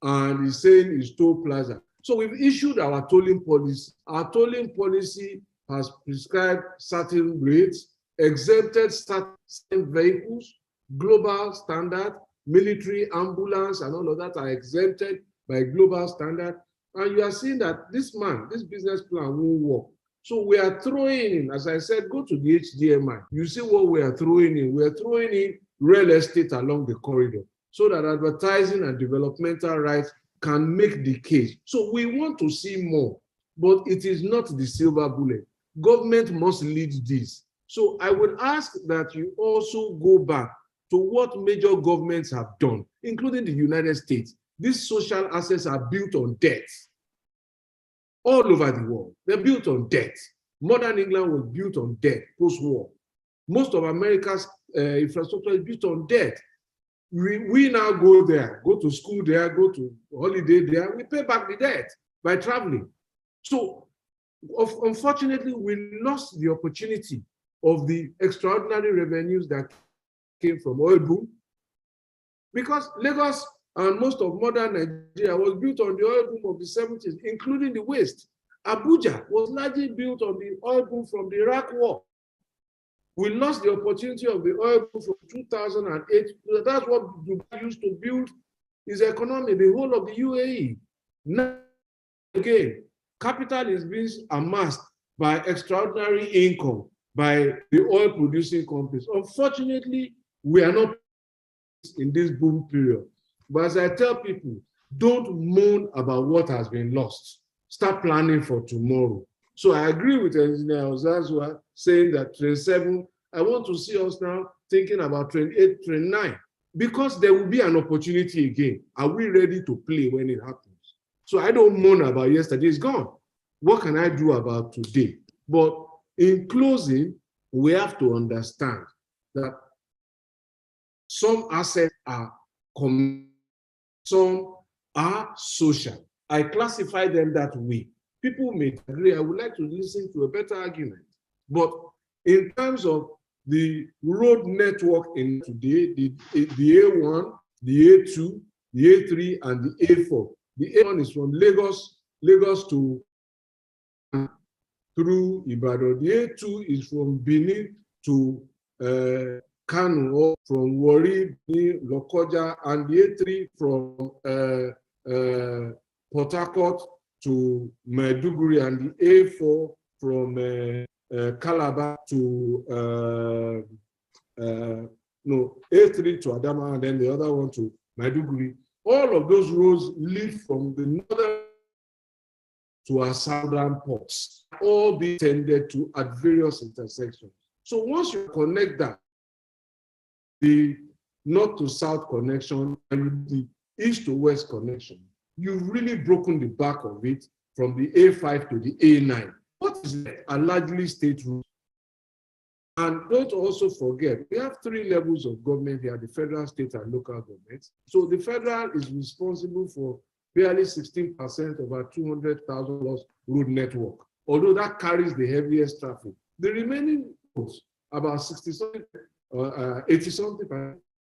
and he's saying it's toll plaza. So we've issued our tolling policy. Our tolling policy has prescribed certain rates, exempted certain vehicles, global standard, military, ambulance, and all of that are exempted by global standard. And you are seeing that this business plan won't work. So we are throwing in, as I said, go to the HDMI. You see what we are throwing in. We are throwing in real estate along the corridor so that advertising and developmental rights can make the case. So we want to see more, but it is not the silver bullet. Government must lead this. So I would ask that you also go back to what major governments have done, including the United States. These social assets are built on debt. All over the world, they're built on debt. Modern England was built on debt post-war. Most of America's infrastructure is built on debt. We now go there, go to school there, go to holiday there, we pay back the debt by traveling. So unfortunately, we lost the opportunity of the extraordinary revenues that came from oil boom, because Lagos and most of modern Nigeria was built on the oil boom of the 70s, including the West. Abuja was largely built on the oil boom from the Iraq War. We lost the opportunity of the oil boom from 2008. That's what Dubai used to build his economy, the whole of the UAE. Now, again, Capital is being amassed by extraordinary income by the oil producing companies. Unfortunately, we are not in this boom period. But as I tell people, don't moan about what has been lost. Start planning for tomorrow. So I agree with Engineer Ozazwa saying that 27, I want to see us now thinking about 28, 29, because there will be an opportunity again. Are we ready to play when it happens? So I don't moan about yesterday, it's gone. What can I do about today? But in closing, we have to understand that some assets are communal, some are social. I classify them that way. People may agree. I would like to listen to a better argument. But in terms of the road network in today, the A1, the A2, the A3, and the A4. The A1 is from Lagos to through Ibadan. The A2 is from Benin to Kano, or from Warri, Lokoja, and the A3 from Port Harcourt to Maiduguri, and the A4 from Calabar to A3 to Adama, and then the other one to Maiduguri. All of those roads lead from the northern to our southern ports, all be tended to at various intersections. So once you connect that, the north to south connection and the east to west connection, you've really broken the back of it from the A5 to the A9. What is that? Are largely state routes. And don't also forget, we have 3 levels of government here, the federal, state, and local governments. So the federal is responsible for barely 16% of our 200,000 plus road network, although that carries the heaviest traffic. The remaining roads, about 60-something, 80-something,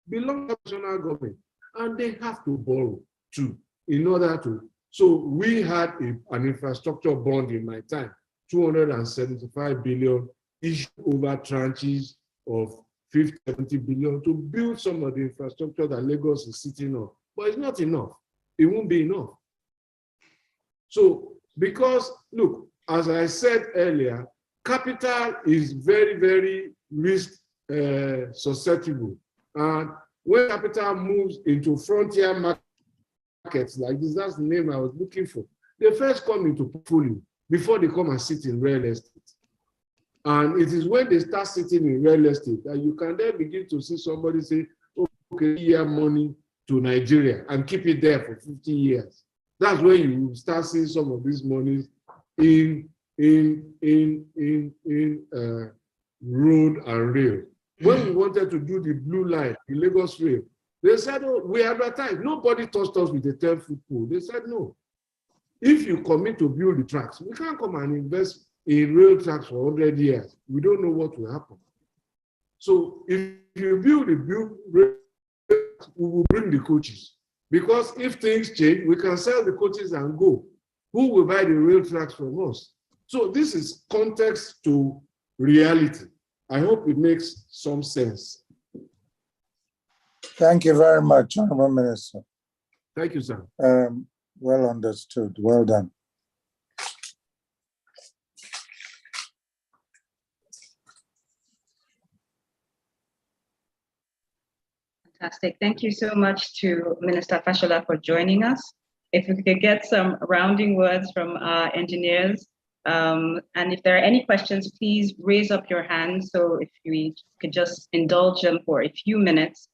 belong to the national government, and they have to borrow too in order to. So we had an infrastructure bond in my time, 275 billion issued over tranches of 50, 70 billion to build some of the infrastructure that Lagos is sitting on. But it's not enough. It won't be enough. So, because, look, as I said earlier, capital is very, very risk susceptible. And when capital moves into frontier markets like this, that's the name I was looking for, they first come into portfolio before they come and sit in real estate. And it is when they start sitting in real estate that you can then begin to see somebody say, okay, year money to Nigeria and keep it there for 50 years. That's when you start seeing some of these monies in road and rail. When we wanted to do the blue line, the Lagos rail, they said, oh, we advertised. Nobody touched us with a 10-foot pole. They said, no. If you commit to build the tracks, we can't come and invest in rail tracks for 100 years. We don't know what will happen. So if you build the rail, we will bring the coaches. Because if things change, we can sell the coaches and go. Who will buy the rail tracks from us? So this is context to reality. I hope it makes some sense. Thank you very much, Honorable Minister. Thank you, sir. Well understood. Well done. Fantastic. Thank you so much to Minister Fashola for joining us. If we could get some rounding words from our engineers, and if there are any questions, please raise up your hand. So if we could just indulge them for a few minutes.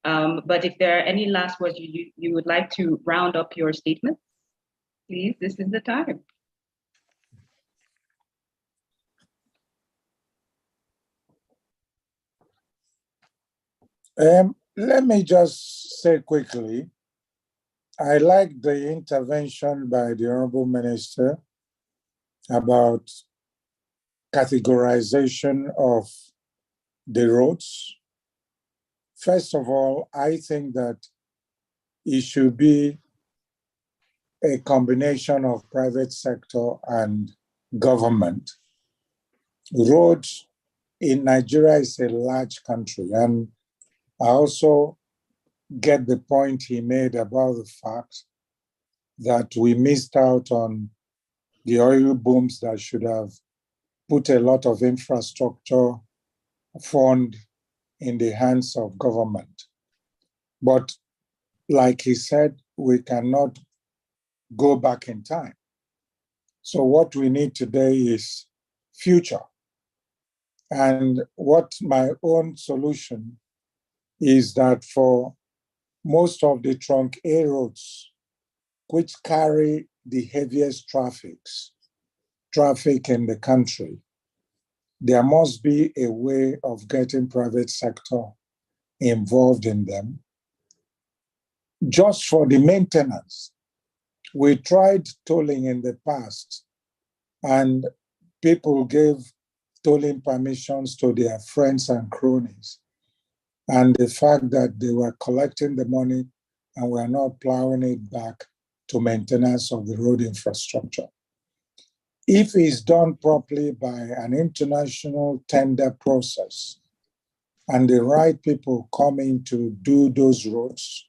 But if there are any last words you would like to round up your statement, please, this is the time. Let me just say quickly, I like the intervention by the Honorable Minister about categorization of the roads. First of all, I think that it should be a combination of private sector and government. Roads in Nigeria is a large country, and I also get the point he made about the fact that we missed out on the oil booms that should have put a lot of infrastructure fund in the hands of government. But like he said, we cannot go back in time. So what we need today is future. And what my own solution is that for most of the trunk A roads, which carry the heaviest traffic in the country, there must be a way of getting private sector involved in them just for the maintenance. We tried tolling in the past, and people gave tolling permissions to their friends and cronies. And the fact that they were collecting the money and were not plowing it back to maintenance of the road infrastructure. If it's done properly by an international tender process and the right people come in to do those roads,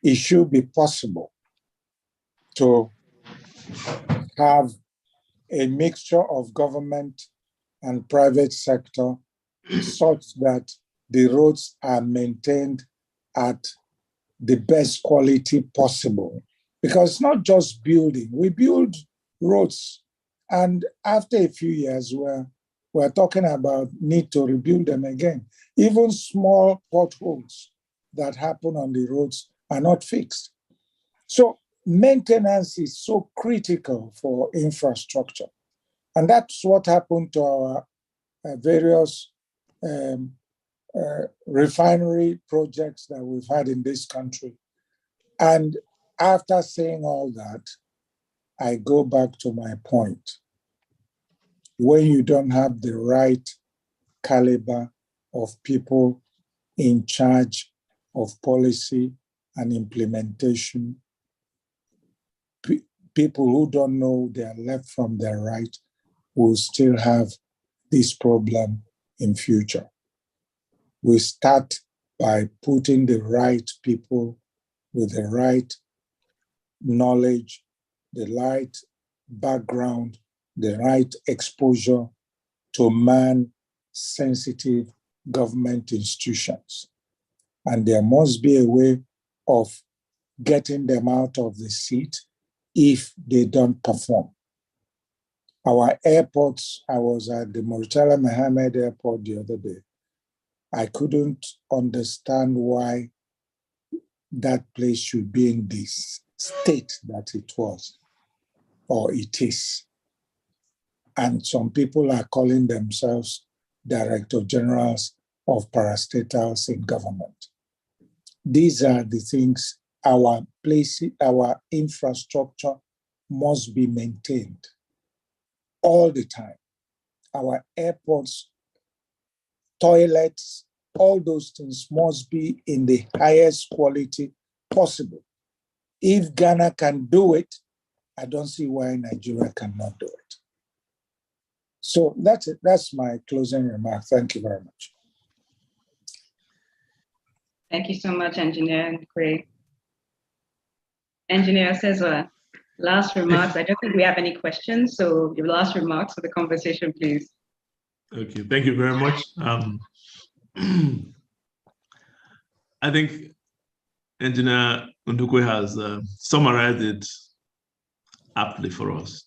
it should be possible to have a mixture of government and private sector such that the roads are maintained at the best quality possible. Because it's not just building. We build roads, and after a few years, we're talking about need to rebuild them again. Even small potholes that happen on the roads are not fixed. So maintenance is so critical for infrastructure. And that's what happened to our various refinery projects that we've had in this country. And after saying all that, I go back to my point. When you don't have the right caliber of people in charge of policy and implementation, people who don't know their left from their right will still have this problem in future. We start by putting the right people with the right knowledge, the right background, the right exposure to man-sensitive government institutions. And there must be a way of getting them out of the seat if they don't perform. Our airports, I was at the Murtala Mohammed Airport the other day. I couldn't understand why that place should be in this state that it was, or it is. And some people are calling themselves Director Generals of parastatals in government. These are the things our infrastructure must be maintained all the time. Our airports, toilets, all those things must be in the highest quality possible. If Ghana can do it, I don't see why Nigeria cannot do it. So that's it. That's my closing remark. Thank you very much. Thank you so much, Engineer Craig. Engineer Osezua, last remarks. I don't think we have any questions, so your last remarks for the conversation, please. Okay, thank you very much. I think Engineer Ndukwe has summarized it aptly for us.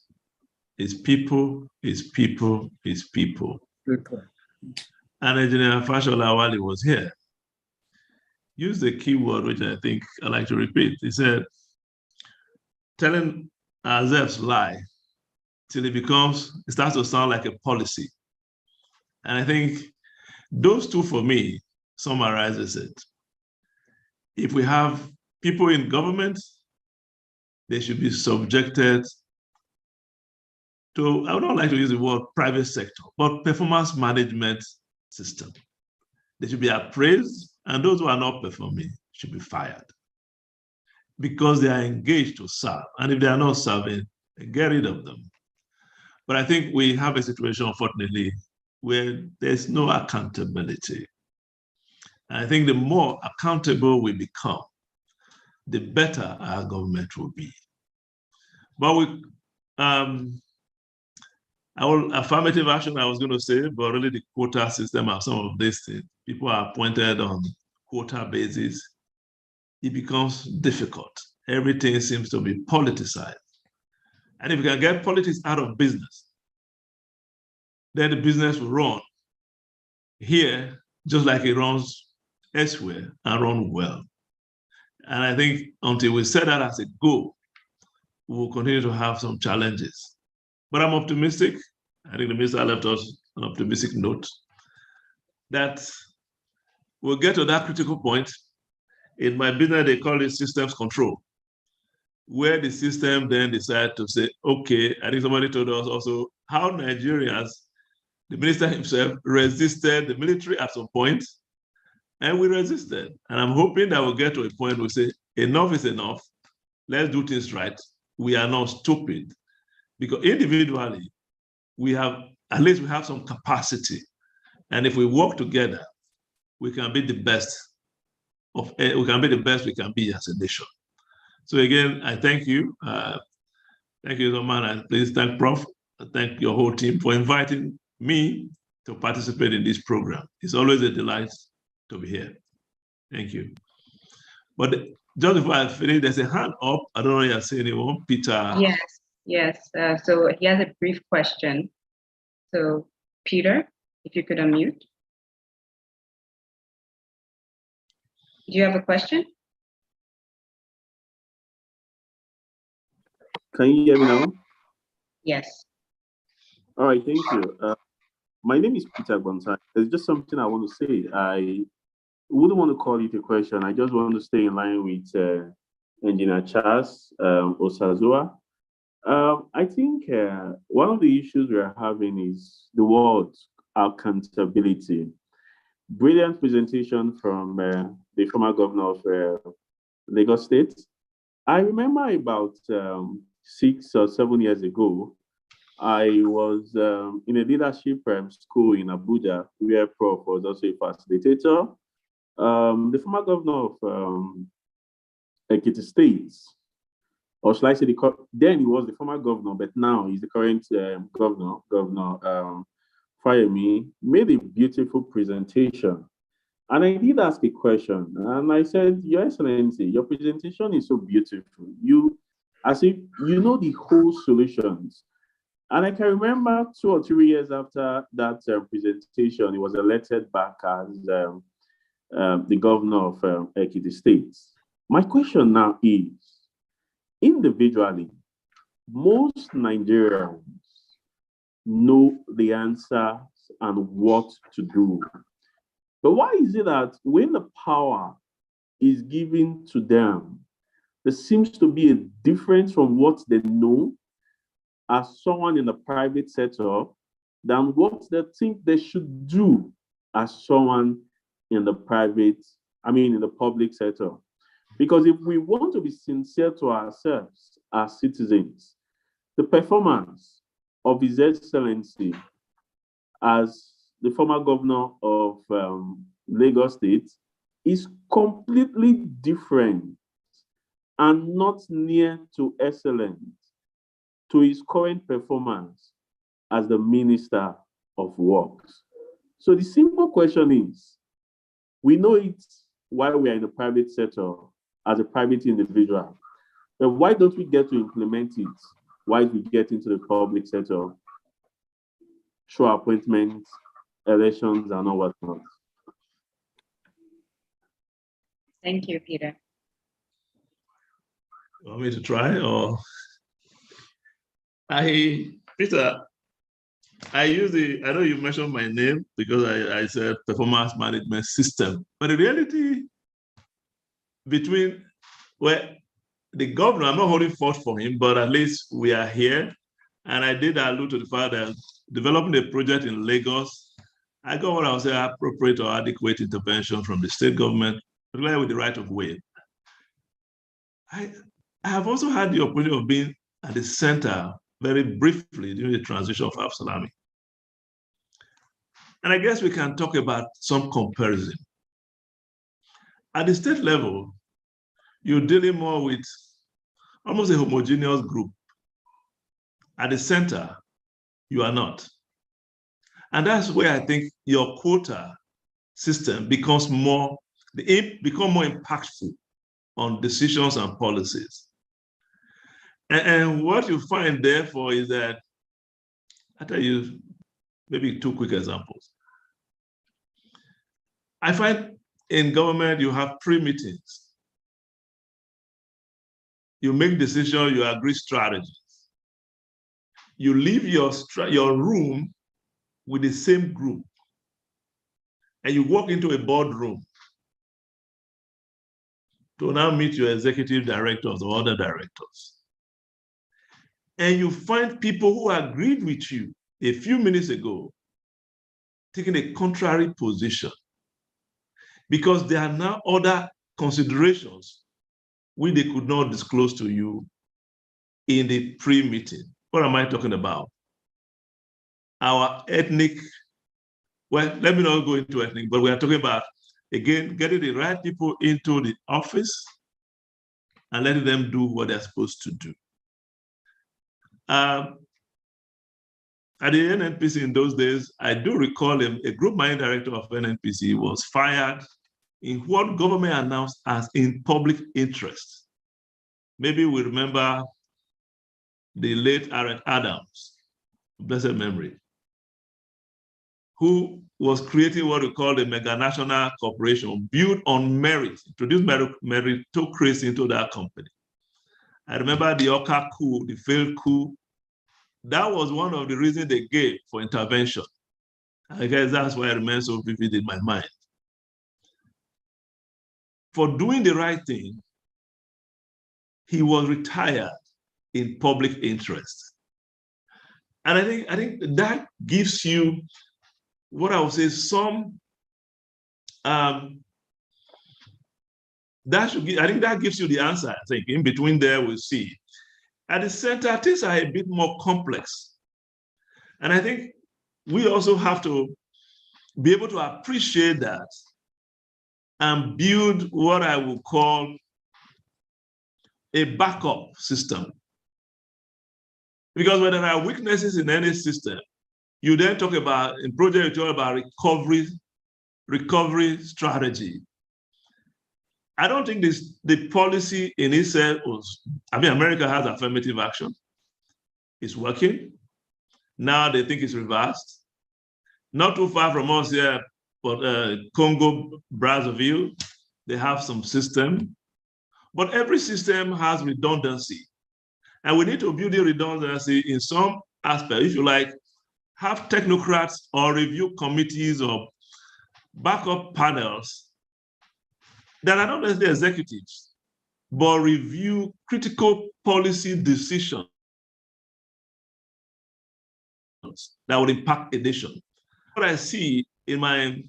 It's people, it's people, it's people. And Engineer Fashola, while he was here, used a key word which I think I like to repeat. He said, telling ourselves lie till it starts to sound like a policy. And I think those two, for me, summarizes it. If we have people in government, they should be subjected to, I would not like to use the word private sector, but performance management system. They should be appraised, and those who are not performing should be fired because they are engaged to serve. And if they are not serving, get rid of them. But I think we have a situation, unfortunately, where there's no accountability. And I think the more accountable we become, the better our government will be. But Affirmative action, I was going to say, but really the quota system of some of these things. People are appointed on quota basis. It becomes difficult. Everything seems to be politicized. And if you can get politics out of business, then the business will run here just like it runs elsewhere and run well. And I think until we set that as a goal, we will continue to have some challenges. But I'm optimistic. I think the minister left us an optimistic note that we'll get to that critical point. In my business, they call it systems control, where the system then decide to say, okay, I think somebody told us also how Nigerians, the minister himself, resisted the military at some point, and we resisted. And I'm hoping that we'll get to a point where we say, enough is enough. Let's do things right. We are not stupid. Because individually, at least we have some capacity. And if we work together, we can be the best we can be as a nation. So again, I thank you. Thank you, Roman. And please thank Prof. Thank your whole team for inviting me to participate in this program. It's always a delight to be here. Thank you. But just before I finish, there's a hand up. I don't know if I see anyone. Peter. Yes. So he has a brief question. So Peter, if you could unmute. Do you have a question? Can you hear me now? Yes. All right, thank you. My name is Peter Gonzalez. There's just something I want to say. I wouldn't want to call it a question. I just want to stay in line with Engineer Charles Osazua. I think one of the issues we are having is the word accountability. Brilliant presentation from the former governor of Lagos State. I remember about 6 or 7 years ago, I was in a leadership school in Abuja, where Prof was also a facilitator. The former governor of Ekiti State, or shall I say, then he was the former governor, but now he's the current governor, Governor Fayemi, made a beautiful presentation. And I did ask a question, and I said, Your Excellency, your presentation is so beautiful. As if you know the whole solutions. And I can remember 2 or 3 years after that presentation, he was elected back as the governor of Ekiti State. My question now is, individually, most Nigerians know the answers and what to do. But why is it that when the power is given to them, there seems to be a difference from what they know as someone in the private sector than what they think they should do as someone in the public sector? Because if we want to be sincere to ourselves as citizens, the performance of His Excellency as the former governor of Lagos State is completely different and not near to excellent to his current performance as the Minister of Works. So the simple question is, we know it while we are in the private sector as a private individual, but why don't we get to implement it while we get into the public sector, through appointments, elections, and all whatnot? Thank you, Peter. You want me to try, or? Peter, I know you mentioned my name because I said performance management system, but the reality between the governor, I'm not holding forth for him, but at least we are here. And I did allude to the fact that developing a project in Lagos, I got what I would say appropriate or adequate intervention from the state government, particularly with the right of way. I have also had the opportunity of being at the center very briefly during the transition of Absalami. And I guess we can talk about some comparison. At the state level, you're dealing more with almost a homogeneous group. at the center, you are not. And that's where I think your quota system becomes more impactful on decisions and policies. And what you find therefore is that, I'll tell you maybe 2 quick examples. I find in government, you have pre-meetings. You make decisions, you agree strategies. You leave your room with the same group, and you walk into a boardroom to now meet your executive directors or other directors. And you find people who agreed with you a few minutes ago taking a contrary position because there are now other considerations which they could not disclose to you in the pre-meeting. What am I talking about? Our ethnic, well, let me not go into ethnic, but we are talking about, again, getting the right people into the office and letting them do what they're supposed to do. At the NNPC in those days, I do recall a group mining director of NNPC was fired in what government announced as in public interest. Maybe we remember the late Aaron Adams, blessed memory, who was creating what we call the mega national corporation built on merit, introduced meritocracy into that company. I remember the Oka coup, the failed coup. That was one of the reasons they gave for intervention. I guess that's why it remains so vivid in my mind. For doing the right thing, he was retired in public interest. And I think that gives you what I would say some, I think that gives you the answer, I think. In between there, we'll see. At the center, things are a bit more complex. And I think we also have to be able to appreciate that and build what I would call a backup system. Because when there are weaknesses in any system, you then talk about, in project, you talk about recovery strategy. I don't think the policy in itself was, America has affirmative action. It's working. Now they think it's reversed. Not too far from us here, but Congo, Brazzaville, they have some system. But every system has redundancy. And we need to build the redundancy in some aspect. If you like, have technocrats or review committees or backup panels that are not necessarily executives, but review critical policy decisions that would impact a nation. What I see in my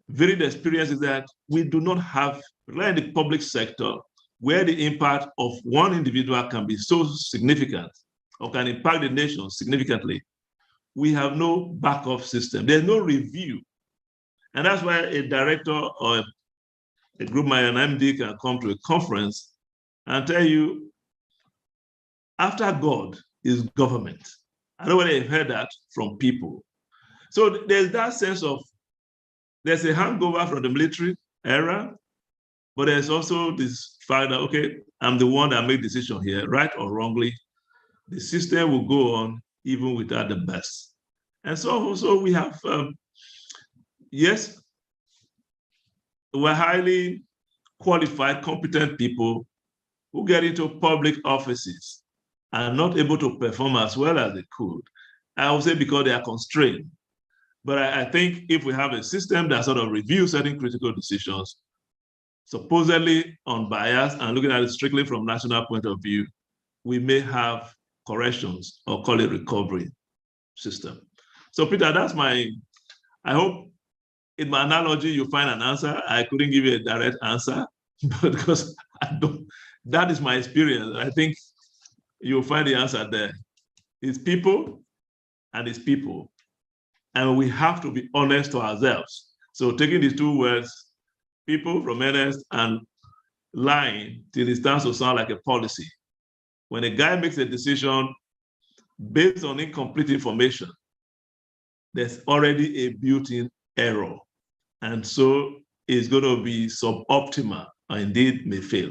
varied experience is that we do not have, in the public sector, where the impact of one individual can be so significant or can impact the nation significantly. We have no backup system. There's no review. And that's why a director or a group manager, an MD, can come to a conference and tell you, after God is government. I don't know whether you've heard that from people. So there's that sense of, there's a hangover from the military era, but there's also this fact that, okay, I'm the one that made decision here, right or wrongly, the system will go on even without the best. And so we have, yes, we're highly qualified, competent people who get into public offices and not able to perform as well as they could. I would say because they are constrained. But I think if we have a system that sort of reviews certain critical decisions, supposedly unbiased and looking at it strictly from national point of view, we may have corrections or call it recovery system. So Peter, that's I hope in my analogy you find an answer. I couldn't give you a direct answer, but because that is my experience. I think you'll find the answer there. It's people and it's people. And we have to be honest to ourselves. So taking these two words, people from honest and lying till it starts to sound like a policy. When a guy makes a decision based on incomplete information, there's already a built-in error. And so it's going to be suboptimal or indeed may fail.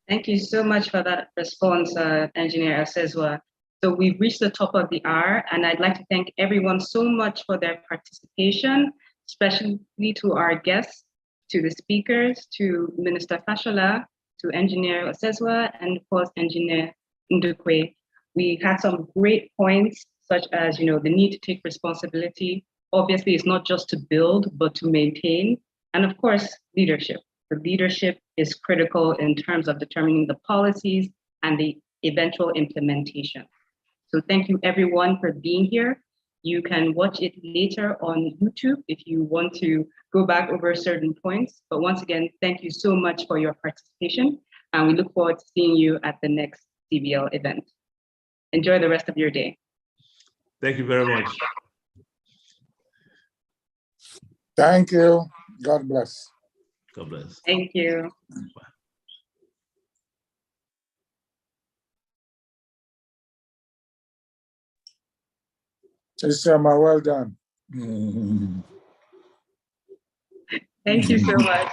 Thank you so much for that response, Engineer Asezwa. So we've reached the top of the hour, and I'd like to thank everyone so much for their participation, especially to our guests, to the speakers, to Minister Fashola, to Engineer Asezwa, and of course, Engineer Ndukwe. We had some great points, such as the need to take responsibility. Obviously, it's not just to build, but to maintain. And of course, leadership. The leadership is critical in terms of determining the policies and the eventual implementation. So thank you everyone for being here. You can watch it later on YouTube if you want to go back over certain points. But once again, thank you so much for your participation. And we look forward to seeing you at the next CBL event. Enjoy the rest of your day. Thank you very much. Thank you. God bless. God bless. Thank you. Bye. Isioma, well done. Thank you so much.